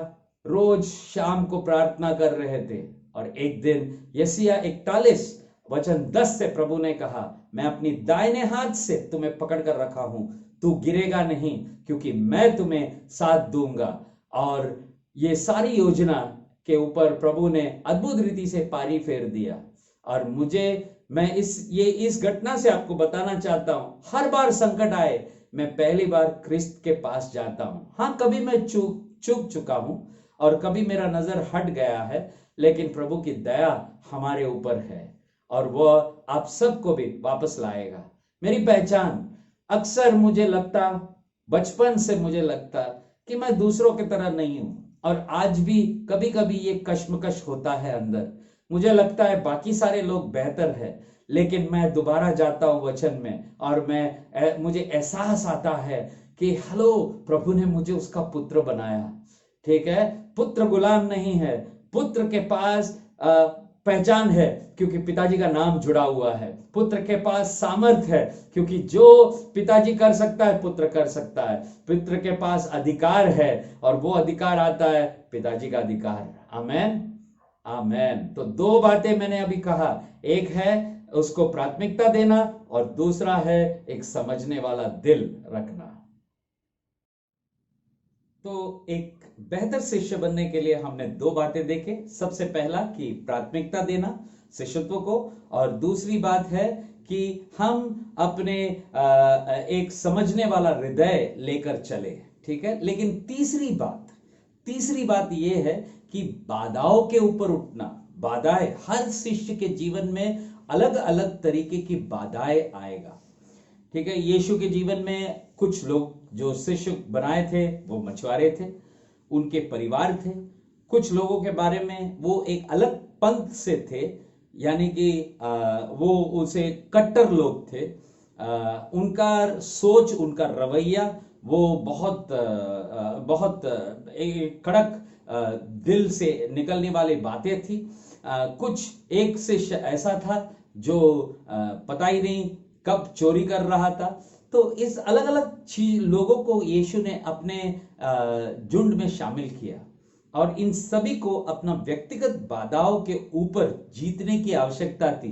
रोज शाम को प्रार्थना कर रहे थे, और एक दिन यसिया 41 वचन 10 से प्रभु ने कहा, मैं अपनी दाहिने हाथ से तुम्हें पकड़ कर रखा हूं, तू गिरेगा नहीं, क्योंकि मैं तुम्हें साथ दूंगा। और ये सारी योजना के ऊपर प्रभु ने अद्भुत रीति से पारी फेर दिया। और मैं इस घटना से आपको बताना चाहता हूं, हर बार संकट आए मैं पहली बार क्रिस्त के पास जाता हूं। हाँ, कभी मैं चूक चुका हूं और कभी मेरा नजर हट गया है, लेकिन प्रभु की दया हमारे ऊपर है और वह आप सबको भी वापस लाएगा। मेरी पहचान, अक्सर मुझे लगता, बचपन से मुझे लगता कि मैं दूसरों की तरह नहीं हूं, और आज भी कभी कभी ये कश्मकश होता है अंदर। मुझे लगता है बाकी सारे लोग बेहतर है, लेकिन मैं दोबारा जाता हूं वचन में, और मुझे एहसास आता है कि हेलो, प्रभु ने मुझे उसका पुत्र बनाया, ठीक है। पुत्र गुलाम नहीं है, पुत्र के पास पहचान है क्योंकि पिताजी का नाम जुड़ा हुआ है। पुत्र के पास सामर्थ्य है क्योंकि जो पिताजी कर सकता है पुत्र कर सकता है। पुत्र के पास अधिकार है और वो अधिकार आता है पिताजी का अधिकार। आमेन, आमेन। तो दो बातें मैंने अभी कहा, एक है उसको प्राथमिकता देना और दूसरा है एक समझने वाला दिल रखना। तो एक बेहतर शिष्य बनने के लिए हमने दो बातें देखे। सबसे पहला कि प्राथमिकता देना शिष्यत्व को, और दूसरी बात है कि हम अपने एक समझने वाला हृदय लेकर चले, ठीक है। लेकिन तीसरी बात यह है कि बाधाओं के ऊपर उठना। बाधाएं, हर शिष्य के जीवन में अलग अलग तरीके की बाधाएं आएगा, ठीक है। यीशु के जीवन में कुछ लोग जो शिष्य बनाए थे वो मछुआरे थे, उनके परिवार थे। कुछ लोगों के बारे में वो एक अलग पंथ से थे, यानी कि वो उसे कट्टर लोग थे। उनका सोच, उनका रवैया वो बहुत एक कड़क दिल से निकलने वाली बातें थी। कुछ एक शिष्य ऐसा था जो पता ही नहीं कब चोरी कर रहा था। तो इस अलग अलग लोगों को यीशु ने अपने झुंड में शामिल किया, और इन सभी को अपना व्यक्तिगत बाधाओं के ऊपर जीतने की आवश्यकता थी।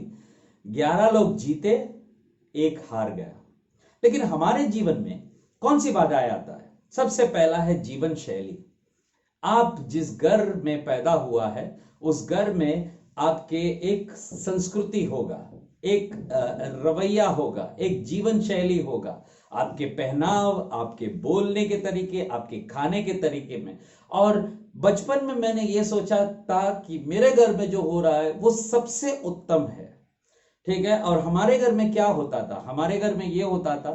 11 लोग जीते, एक हार गया। लेकिन हमारे जीवन में कौन सी बाधाएं आता है? सबसे पहला है जीवन शैली। आप जिस घर में पैदा हुआ है उस घर में आपके एक संस्कृति होगा, एक रवैया होगा, एक जीवन शैली होगा, आपके पहनाव, आपके बोलने के तरीके, आपके खाने के तरीके में। और बचपन में मैंने ये सोचा था कि मेरे घर में जो हो रहा है वो सबसे उत्तम है, ठीक है। और हमारे घर में क्या होता था? हमारे घर में ये होता था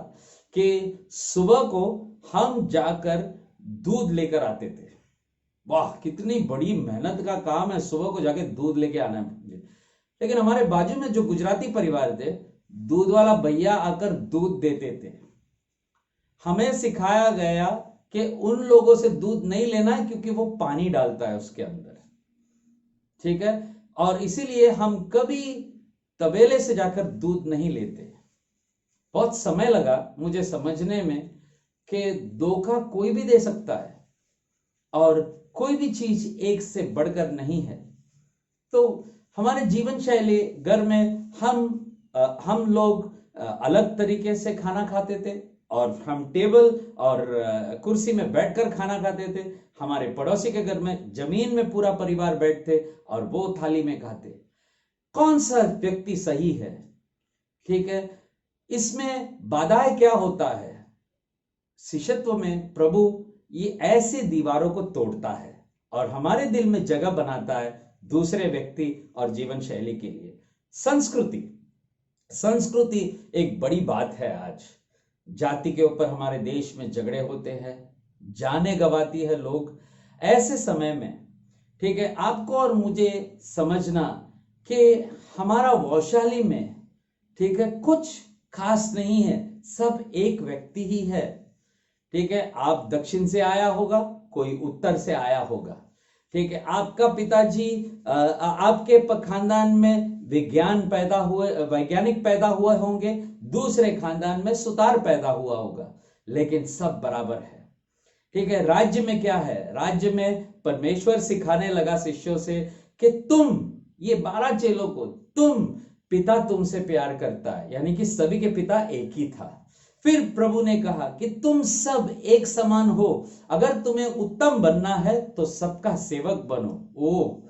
कि सुबह को हम जाकर दूध लेकर आते थे। वाह, कितनी बड़ी मेहनत का काम है सुबह को जाके दूध लेके आना है। लेकिन हमारे बाजू में जो गुजराती परिवार थे, दूध वाला भैया आकर दूध देते थे। हमें सिखाया गया कि उन लोगों से दूध नहीं लेना है क्योंकि वो पानी डालता है उसके अंदर, ठीक है। और इसीलिए हम कभी तबेले से जाकर दूध नहीं लेते। बहुत समय लगा मुझे समझने में कि धोखा कोई भी दे सकता है और कोई भी चीज एक से बढ़कर नहीं है। तो हमारे जीवन शैली घर में हम लोग अलग तरीके से खाना खाते थे और हम टेबल और कुर्सी में बैठकर खाना खाते थे। हमारे पड़ोसी के घर में जमीन में पूरा परिवार बैठते और वो थाली में खाते। कौन सा व्यक्ति सही है, ठीक है। इसमें बाधाएं क्या होता है? शिष्यत्व में प्रभु ये ऐसे दीवारों को तोड़ता है और हमारे दिल में जगह बनाता है दूसरे व्यक्ति और जीवन शैली के लिए। संस्कृति एक बड़ी बात है। आज जाति के ऊपर हमारे देश में झगड़े होते हैं, जाने गंवाती है लोग। ऐसे समय में, ठीक है, आपको और मुझे समझना कि हमारा वैशाली में, ठीक है, कुछ खास नहीं है, सब एक व्यक्ति ही है, ठीक है। आप दक्षिण से आया होगा, कोई उत्तर से आया होगा, ठीक है। आपका पिताजी आपके खानदान में वैज्ञानिक पैदा हुए होंगे, दूसरे खानदान में सुतार पैदा हुआ होगा, लेकिन सब बराबर है, ठीक है। राज्य में क्या है? राज्य में परमेश्वर सिखाने लगा शिष्यों से कि तुम ये 12 चेलों को, पिता तुमसे प्यार करता है, यानी कि सभी के पिता एक ही था। फिर प्रभु ने कहा कि तुम सब एक समान हो। अगर तुम्हें उत्तम बनना है तो सबका सेवक बनो।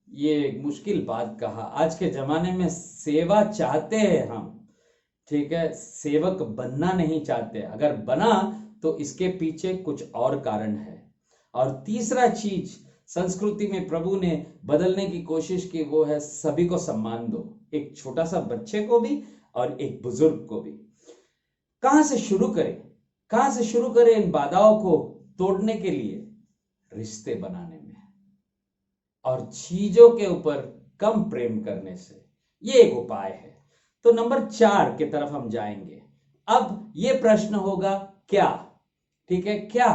ये मुश्किल बात कहा। आज के जमाने में सेवा चाहते हैं हम, ठीक है, सेवक बनना नहीं चाहते। अगर बना तो इसके पीछे कुछ और कारण है। और तीसरा चीज संस्कृति में प्रभु ने बदलने की कोशिश की, वो है सभी को सम्मान दो, एक छोटा सा बच्चे को भी और एक बुजुर्ग को भी। कहां से शुरू करें इन बाधाओं को तोड़ने के लिए? रिश्ते बनाने में और चीजों के ऊपर कम प्रेम करने से। ये एक उपाय है। तो नंबर 4 की तरफ हम जाएंगे। अब ये प्रश्न होगा क्या, ठीक है, क्या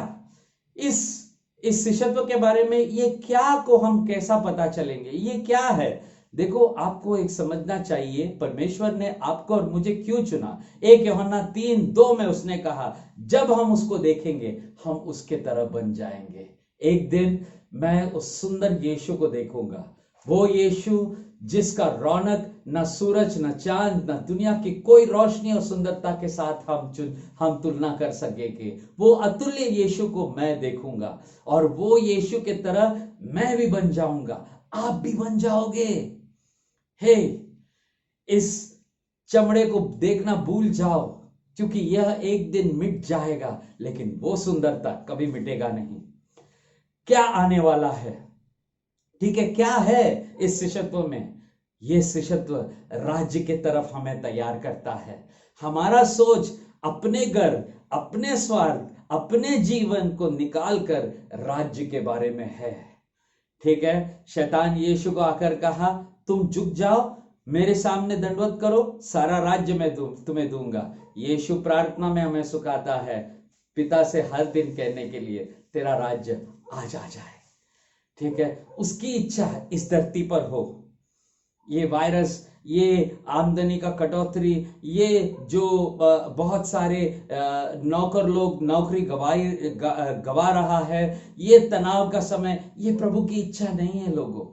इस शिष्यत्व के बारे में, ये क्या को हम कैसा पता चलेंगे, ये क्या है? देखो, आपको एक समझना चाहिए परमेश्वर ने आपको और मुझे क्यों चुना। 1 यूहन्ना 3:2 में उसने कहा, जब हम उसको देखेंगे हम उसके तरह बन जाएंगे। एक दिन मैं उस सुंदर यीशु को देखूंगा, वो यीशु जिसका रौनक न सूरज न चांद न दुनिया की कोई रोशनी और सुंदरता के साथ हम तुलना कर सकेंगे। वो अतुल्य यीशु को मैं देखूंगा और वो यीशु के तरह मैं भी बन जाऊंगा, आप भी बन जाओगे। हे, इस चमड़े को देखना भूल जाओ, क्योंकि यह एक दिन मिट जाएगा, लेकिन वो सुंदरता कभी मिटेगा नहीं। क्या आने वाला है, ठीक है, क्या है इस शिष्यत्व में? यह शिष्यत्व राज्य के तरफ हमें तैयार करता है। हमारा सोच अपने घर, अपने स्वार्थ, अपने जीवन को निकालकर राज्य के बारे में है, ठीक है। शैतान यीशु को आकर कहा, तुम झुक जाओ, मेरे सामने दंडवत करो, सारा राज्य मैं तुम्हें दूंगा। यीशु प्रार्थना में हमें सिखाता है पिता से हर दिन कहने के लिए, तेरा राज्य आज आ जाए, ठीक है। उसकी इच्छा इस धरती पर हो। ये वायरस, ये आमदनी का कटौती, ये जो बहुत सारे नौकर लोग नौकरी गवा रहा है, ये तनाव का समय, ये प्रभु की इच्छा नहीं है लोगों।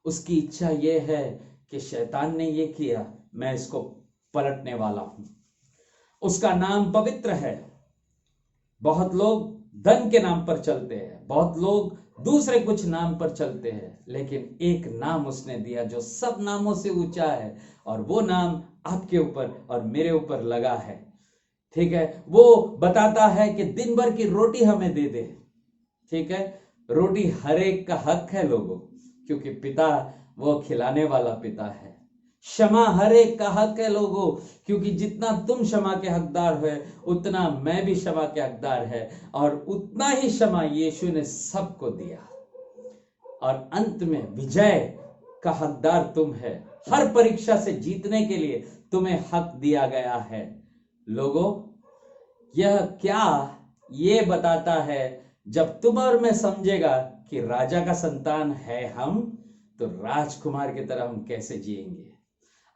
उसकी इच्छा ये है कि शैतान ने ये किया, मैं इसको पलटने वाला हूं। उसका नाम पवित्र है। बहुत लोग धन के नाम पर चलते हैं, बहुत लोग दूसरे कुछ नाम पर चलते हैं, लेकिन एक नाम उसने दिया जो सब नामों से ऊंचा है, और वो नाम आपके ऊपर और मेरे ऊपर लगा है, ठीक है। वो बताता है कि दिन भर की रोटी हमें दे दे, ठीक है। रोटी हर एक का हक है लोगों, क्योंकि पिता वो खिलाने वाला पिता है। क्षमा हर एक का हक है लोगों, क्योंकि जितना तुम क्षमा के हकदार हो उतना मैं भी क्षमा के हकदार है, और उतना ही क्षमा यीशु ने सबको दिया। और अंत में विजय का हकदार तुम है, हर परीक्षा से जीतने के लिए तुम्हें हक दिया गया है। लोगों, यह क्या ये बताता है, जब तुम और मैं समझेगा कि राजा का संतान है हम, तो राजकुमार की तरह हम कैसे जिएंगे।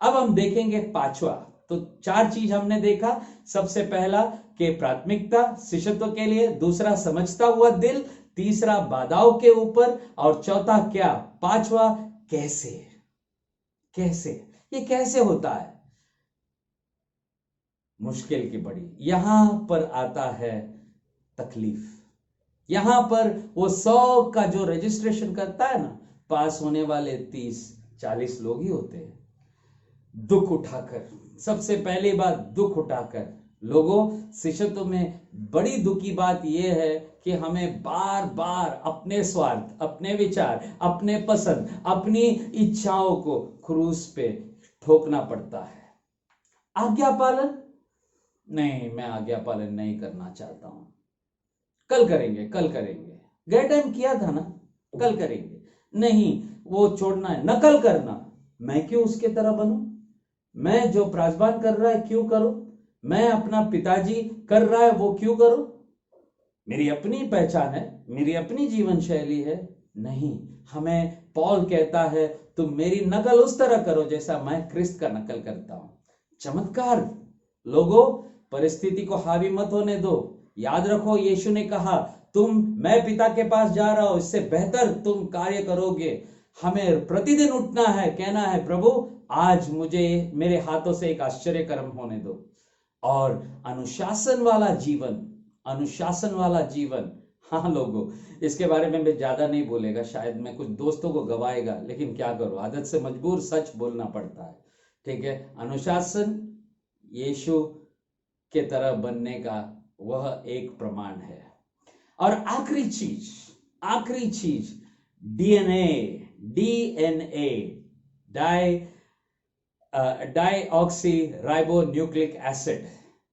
अब हम देखेंगे पांचवा। तो चार चीज हमने देखा। सबसे पहला कि प्राथमिकता शिष्यत्व के लिए, दूसरा समझता हुआ दिल, तीसरा बाधाओं के ऊपर, और चौथा क्या, पांचवा कैसे। कैसे, ये कैसे होता है? मुश्किल की बड़ी यहां पर आता है तकलीफ। यहां पर वो 100 का जो रजिस्ट्रेशन करता है ना, पास होने वाले 30-40 लोग ही होते हैं। दुख उठाकर, सबसे पहली बात दुख उठाकर। लोगों, शिष्यत्व में बड़ी दुखी बात यह है कि हमें बार बार अपने स्वार्थ, अपने विचार, अपने पसंद, अपनी इच्छाओं को क्रूस पे ठोकना पड़ता है। आज्ञा पालन, नहीं, मैं आज्ञा पालन नहीं करना चाहता हूं, कल करेंगे, कल करेंगे, गए टाइम किया था ना, कल करेंगे, नहीं वो छोड़ना है, नकल करना, मैं क्यों उसके तरह बनूं, मैं जो प्राजबान कर रहा है क्यों करूं, मैं अपना पिताजी कर रहा है वो क्यों करूं, मेरी अपनी पहचान है, मेरी अपनी जीवन शैली है। नहीं, हमें पौल कहता है तुम मेरी नकल उस तरह करो जैसा मैं क्रिस्त का नकल करता हूं। चमत्कार। लोगों, परिस्थिति को हावी मत होने दो। याद रखो, यीशु ने कहा मैं पिता के पास जा रहा हूं, इससे बेहतर तुम कार्य करोगे। हमें प्रतिदिन उठना है, कहना है प्रभु आज मुझे मेरे हाथों से एक आश्चर्य कर्म होने दो। और अनुशासन वाला जीवन, अनुशासन वाला जीवन। हाँ लोगों, इसके बारे में मैं ज्यादा नहीं बोलेगा, शायद मैं कुछ दोस्तों को गवाएगा, लेकिन क्या करूं, आदत से मजबूर सच बोलना पड़ता है। ठीक है, अनुशासन यीशु के तरह बनने का वह एक प्रमाण है। और आखिरी चीज DNA, DNA, deoxy ribo nucleic acid,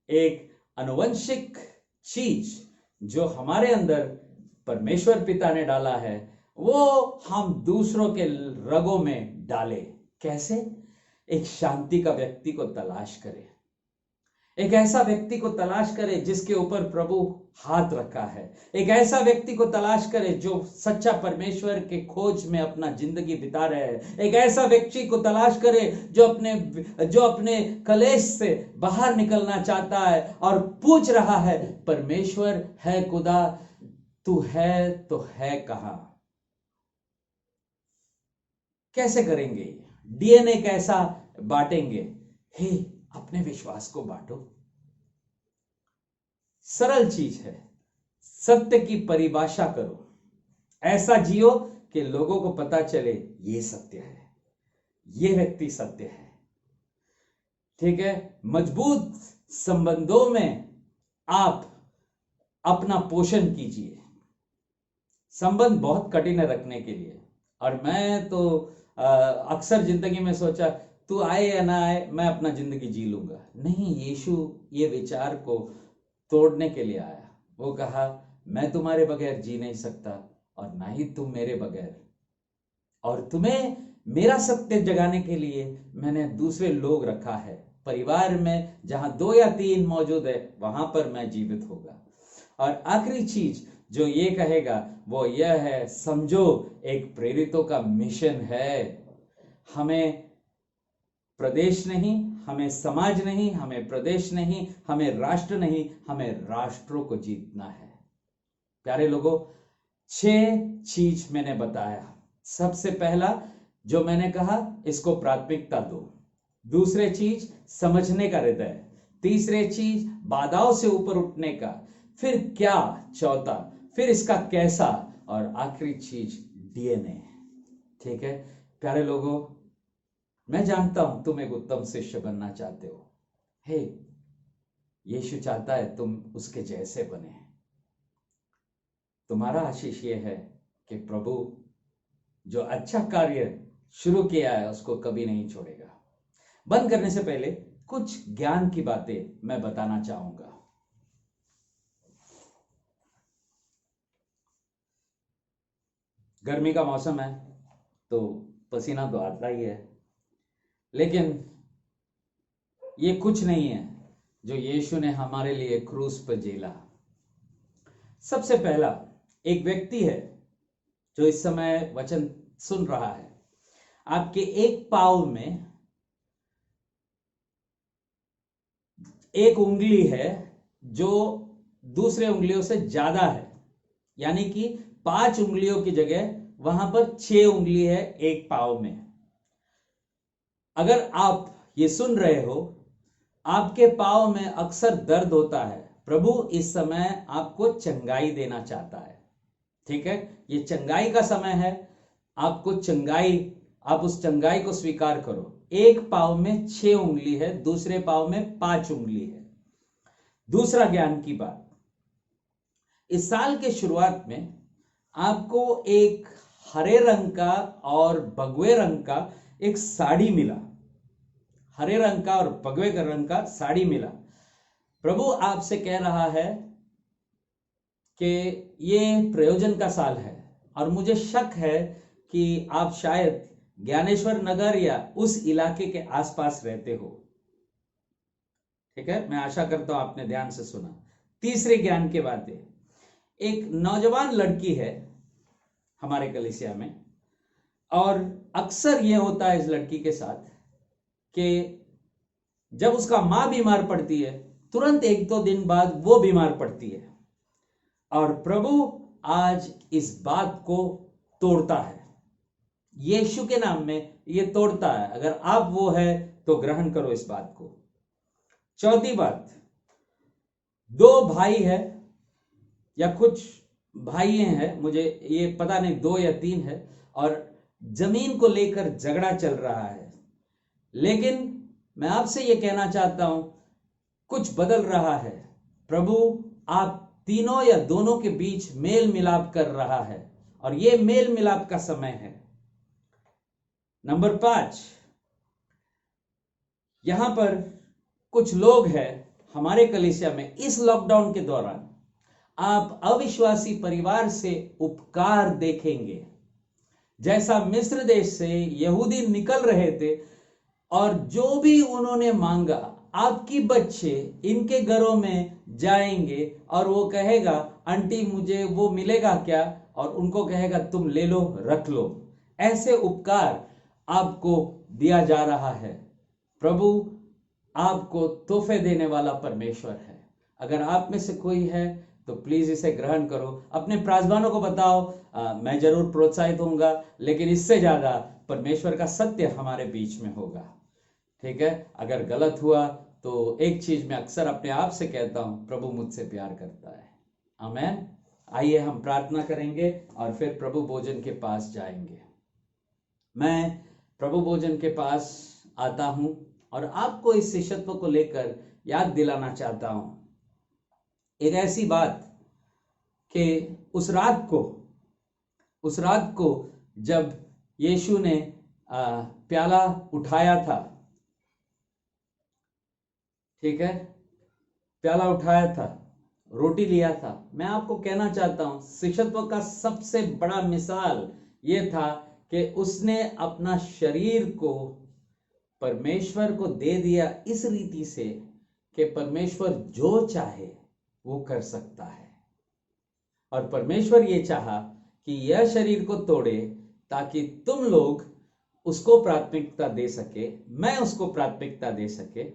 एक अनुवंशिक चीज जो हमारे अंदर परमेश्वर पिता ने डाला है, वो हम दूसरों के रगों में डाले। कैसे? एक शांति का व्यक्ति को तलाश करें, एक ऐसा व्यक्ति को तलाश करे जिसके ऊपर प्रभु हाथ रखा है, एक ऐसा व्यक्ति को तलाश करे जो सच्चा परमेश्वर के खोज में अपना जिंदगी बिता रहे हैं, एक ऐसा व्यक्ति को तलाश करे जो अपने कलेश से बाहर निकलना चाहता है और पूछ रहा है परमेश्वर है खुदा, तू है तो है कहां। कैसे करेंगे? डीएनए कैसा बांटेंगे? हे, अपने विश्वास को बांटो। सरल चीज है, सत्य की परिभाषा करो, ऐसा जियो कि लोगों को पता चले ये सत्य है, ये व्यक्ति सत्य है। ठीक है, मजबूत संबंधों में आप अपना पोषण कीजिए। संबंध बहुत कठिन है रखने के लिए, और मैं तो अक्सर जिंदगी में सोचा तू आए या ना आए मैं अपना जिंदगी जी लूंगा। नहीं, यीशु ये विचार को तोड़ने के लिए आया। वो कहा मैं तुम्हारे बगैर जी नहीं सकता और ना ही तुम मेरे बगैर, और तुम्हें मेरा सत्य जगाने के लिए मैंने दूसरे लोग रखा है। परिवार में जहां 2 या 3 मौजूद है वहां पर मैं जीवित होगा। और आखिरी चीज जो ये कहेगा वो यह है, समझो एक प्रेरितों का मिशन है। हमें प्रदेश नहीं, हमें समाज नहीं, हमें प्रदेश नहीं, हमें राष्ट्र नहीं, हमें राष्ट्रों को जीतना है। प्यारे लोगों, 6 चीज मैंने बताया। सबसे पहला जो मैंने कहा, इसको प्राथमिकता दो। दूसरे चीज समझने का हृदय, तीसरे चीज बाधाओं से ऊपर उठने का, फिर क्या, चौथा, फिर इसका कैसा, और आखिरी चीज डीएनए। ठीक है प्यारे लोगों, मैं जानता हूं तुम एक उत्तम शिष्य बनना चाहते हो। हे, यीशु चाहता है तुम उसके जैसे बने। तुम्हारा आशीष ये है कि प्रभु जो अच्छा कार्य शुरू किया है उसको कभी नहीं छोड़ेगा। बंद करने से पहले कुछ ज्ञान की बातें मैं बताना चाहूंगा। गर्मी का मौसम है तो पसीना तो आता ही है। लेकिन ये कुछ नहीं है जो यीशु ने हमारे लिए क्रूस पर झेला। सबसे पहला एक व्यक्ति है जो इस समय वचन सुन रहा है। आपके एक पाँव में एक उंगली है जो दूसरे उंगलियों से ज्यादा है, यानी कि 5 उंगलियों की जगह वहां पर 6 उंगली है एक पाँव में। अगर आप ये सुन रहे हो, आपके पाँव में अक्सर दर्द होता है, प्रभु इस समय आपको चंगाई देना चाहता है। ठीक है, ये चंगाई का समय है। आपको चंगाई, आप उस चंगाई को स्वीकार करो। एक पाँव में 6 उंगली है, दूसरे पाँव में 5 उंगली है। दूसरा ज्ञान की बात, इस साल के शुरुआत में आपको एक हरे रंग का और भगवे रंग का एक साड़ी मिला। हरे रंग का और भगवे रंग का साड़ी मिला। प्रभु आपसे कह रहा है कि ये प्रयोजन का साल है, और मुझे शक है कि आप शायद ज्ञानेश्वर नगर या उस इलाके के आसपास रहते हो। ठीक है, मैं आशा करता हूं आपने ध्यान से सुना। तीसरे ज्ञान के बाद एक नौजवान लड़की है हमारे कलीसिया में, और अक्सर यह होता है इस लड़की के साथ कि जब उसका मां बीमार पड़ती है, तुरंत 1-2 दिन बाद वो बीमार पड़ती है, और प्रभु आज इस बात को तोड़ता है। यीशु के नाम में ये तोड़ता है। अगर आप वो है तो ग्रहण करो इस बात को। चौथी बात, 2 भाई है या कुछ भाई हैं, मुझे ये पता नहीं 2 या 3 है, और जमीन को लेकर झगड़ा चल रहा है। लेकिन मैं आपसे ये कहना चाहता हूं, कुछ बदल रहा है। प्रभु आप तीनों या दोनों के बीच मेल मिलाप कर रहा है, और ये मेल मिलाप का समय है। नंबर 5, यहां पर कुछ लोग हैं हमारे कलीसिया में, इस लॉकडाउन के दौरान आप अविश्वासी परिवार से उपकार देखेंगे। जैसा मिस्र देश से यहूदी निकल रहे थे, और जो भी उन्होंने मांगा, आपकी बच्चे इनके घरों में जाएंगे और वो कहेगा आंटी मुझे वो मिलेगा क्या, और उनको कहेगा तुम ले लो रख लो। ऐसे उपकार आपको दिया जा रहा है। प्रभु आपको तोहफे देने वाला परमेश्वर है। अगर आप में से कोई है तो प्लीज इसे ग्रहण करो, अपने प्राजबानों को बताओ। मैं जरूर प्रोत्साहित होऊंगा, लेकिन इससे ज्यादा परमेश्वर का सत्य हमारे बीच में होगा। ठीक है, अगर गलत हुआ तो एक चीज मैं अक्सर अपने आप से कहता हूं, प्रभु मुझसे प्यार करता है। आमेन। आइए हम प्रार्थना करेंगे और फिर प्रभु भोजन के पास जाएंगे। मैं प्रभु भोजन के पास आता हूं और आपको इस शिष्यत्व को लेकर याद दिलाना चाहता हूं एक ऐसी बात कि उस रात को जब यीशु ने प्याला उठाया था, ठीक है, प्याला उठाया था, रोटी लिया था, मैं आपको कहना चाहता हूं शिष्यत्व का सबसे बड़ा मिसाल यह था कि उसने अपना शरीर को परमेश्वर को दे दिया इस रीति से कि परमेश्वर जो चाहे वो कर सकता है। और परमेश्वर ये चाहा कि यह शरीर को तोड़े ताकि तुम लोग उसको प्राथमिकता दे सके, मैं उसको प्राथमिकता दे सके।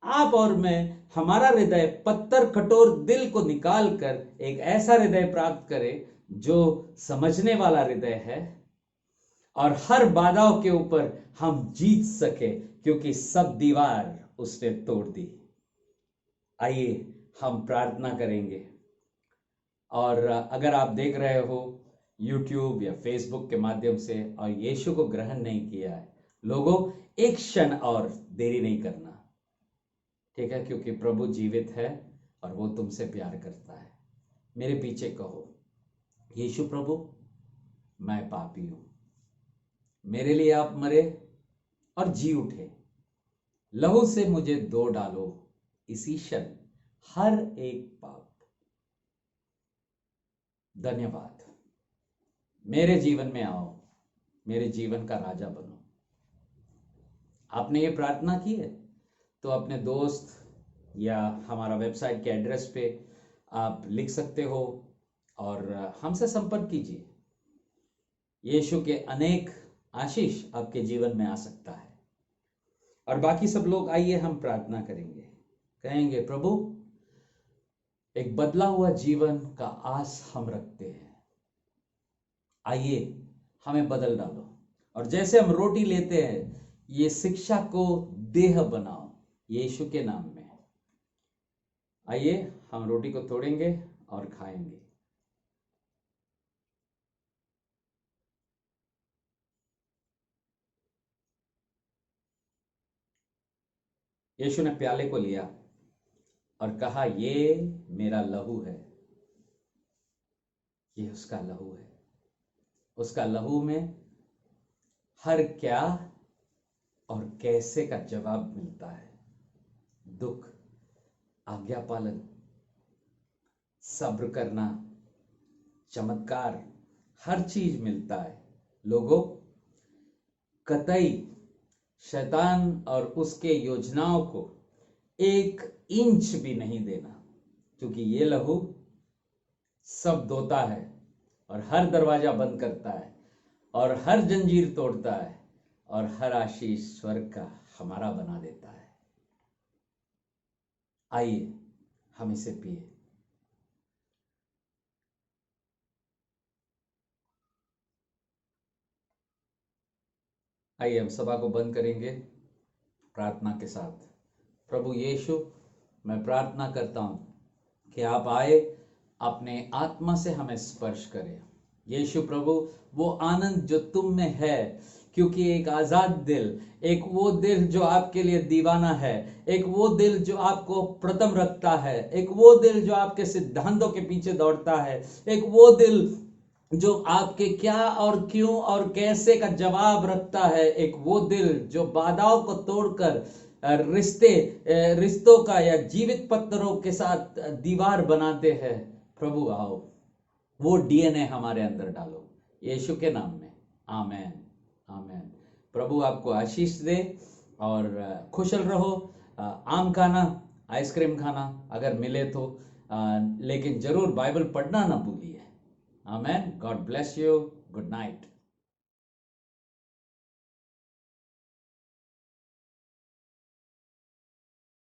आप और मैं हमारा हृदय पत्थर कठोर दिल को निकालकर एक ऐसा हृदय प्राप्त करें जो समझने वाला हृदय है, और हर बाधाओं के ऊपर हम जीत सके, क्योंकि सब दीवार उसने तोड़ दी। आइए हम प्रार्थना करेंगे। और अगर आप देख रहे हो YouTube या Facebook के माध्यम से और यीशु को ग्रहण नहीं किया है, लोगों एक क्षण और देरी नहीं करना, ठीक है, क्योंकि प्रभु जीवित है और वो तुमसे प्यार करता है। मेरे पीछे कहो, यीशु प्रभु मैं पापी हूं, मेरे लिए आप मरे और जी उठे, लहू से मुझे धो डालो इसी क्षण हर एक पाप। धन्यवाद, मेरे जीवन में आओ, मेरे जीवन का राजा बनो। आपने ये प्रार्थना की है तो अपने दोस्त या हमारा वेबसाइट के एड्रेस पे आप लिख सकते हो और हमसे संपर्क कीजिए। यीशु के अनेक आशीष आपके जीवन में आ सकता है। और बाकी सब लोग आइए हम प्रार्थना करेंगे, कहेंगे प्रभु एक बदला हुआ जीवन का आस हम रखते हैं, आइए हमें बदल डालो। और जैसे हम रोटी लेते हैं ये शिक्षा को देह बनाओ यीशु के नाम में। आइए हम रोटी को तोड़ेंगे और खाएंगे। यीशु ने प्याले को लिया और कहा ये मेरा लहू है, ये उसका लहू है। उसका लहू में हर क्या और कैसे का जवाब मिलता है। दुख, आज्ञा पालन, सब्र करना, चमत्कार, हर चीज मिलता है। लोगों, कतई शैतान और उसके योजनाओं को 1 इंच भी नहीं देना, क्योंकि ये लहू सब धोता है और हर दरवाजा बंद करता है और हर जंजीर तोड़ता है और हर आशीष स्वर्ग का हमारा बना देता है। आइए हम इसे पिए। आइए हम सभा को बंद करेंगे प्रार्थना के साथ। प्रभु यीशु, मैं प्रार्थना करता हूं कि आप आए, अपने आत्मा से हमें स्पर्श करें। यीशु प्रभु, वो आनंद जो तुम में है, क्योंकि एक आजाद दिल, एक वो दिल जो आपके लिए दीवाना है, एक वो दिल जो आपको प्रथम रखता है, एक वो दिल जो आपके सिद्धांतों के पीछे दौड़ता है, एक वो दिल जो आपके क्या और क्यों और कैसे का जवाब रखता है, एक वो दिल जो बाधाओं को तोड़कर रिश्तों का या जीवित पत्थरों के साथ दीवार बनाते हैं। प्रभु आओ, वो डीएनए हमारे अंदर डालो यीशु के नाम में। आमेन, आमेन। प्रभु आपको आशीष दे और खुशल रहो। आम खाना, आइसक्रीम खाना अगर मिले तो, लेकिन जरूर बाइबल पढ़ना ना भूलिए। Amen. God bless you. Good night.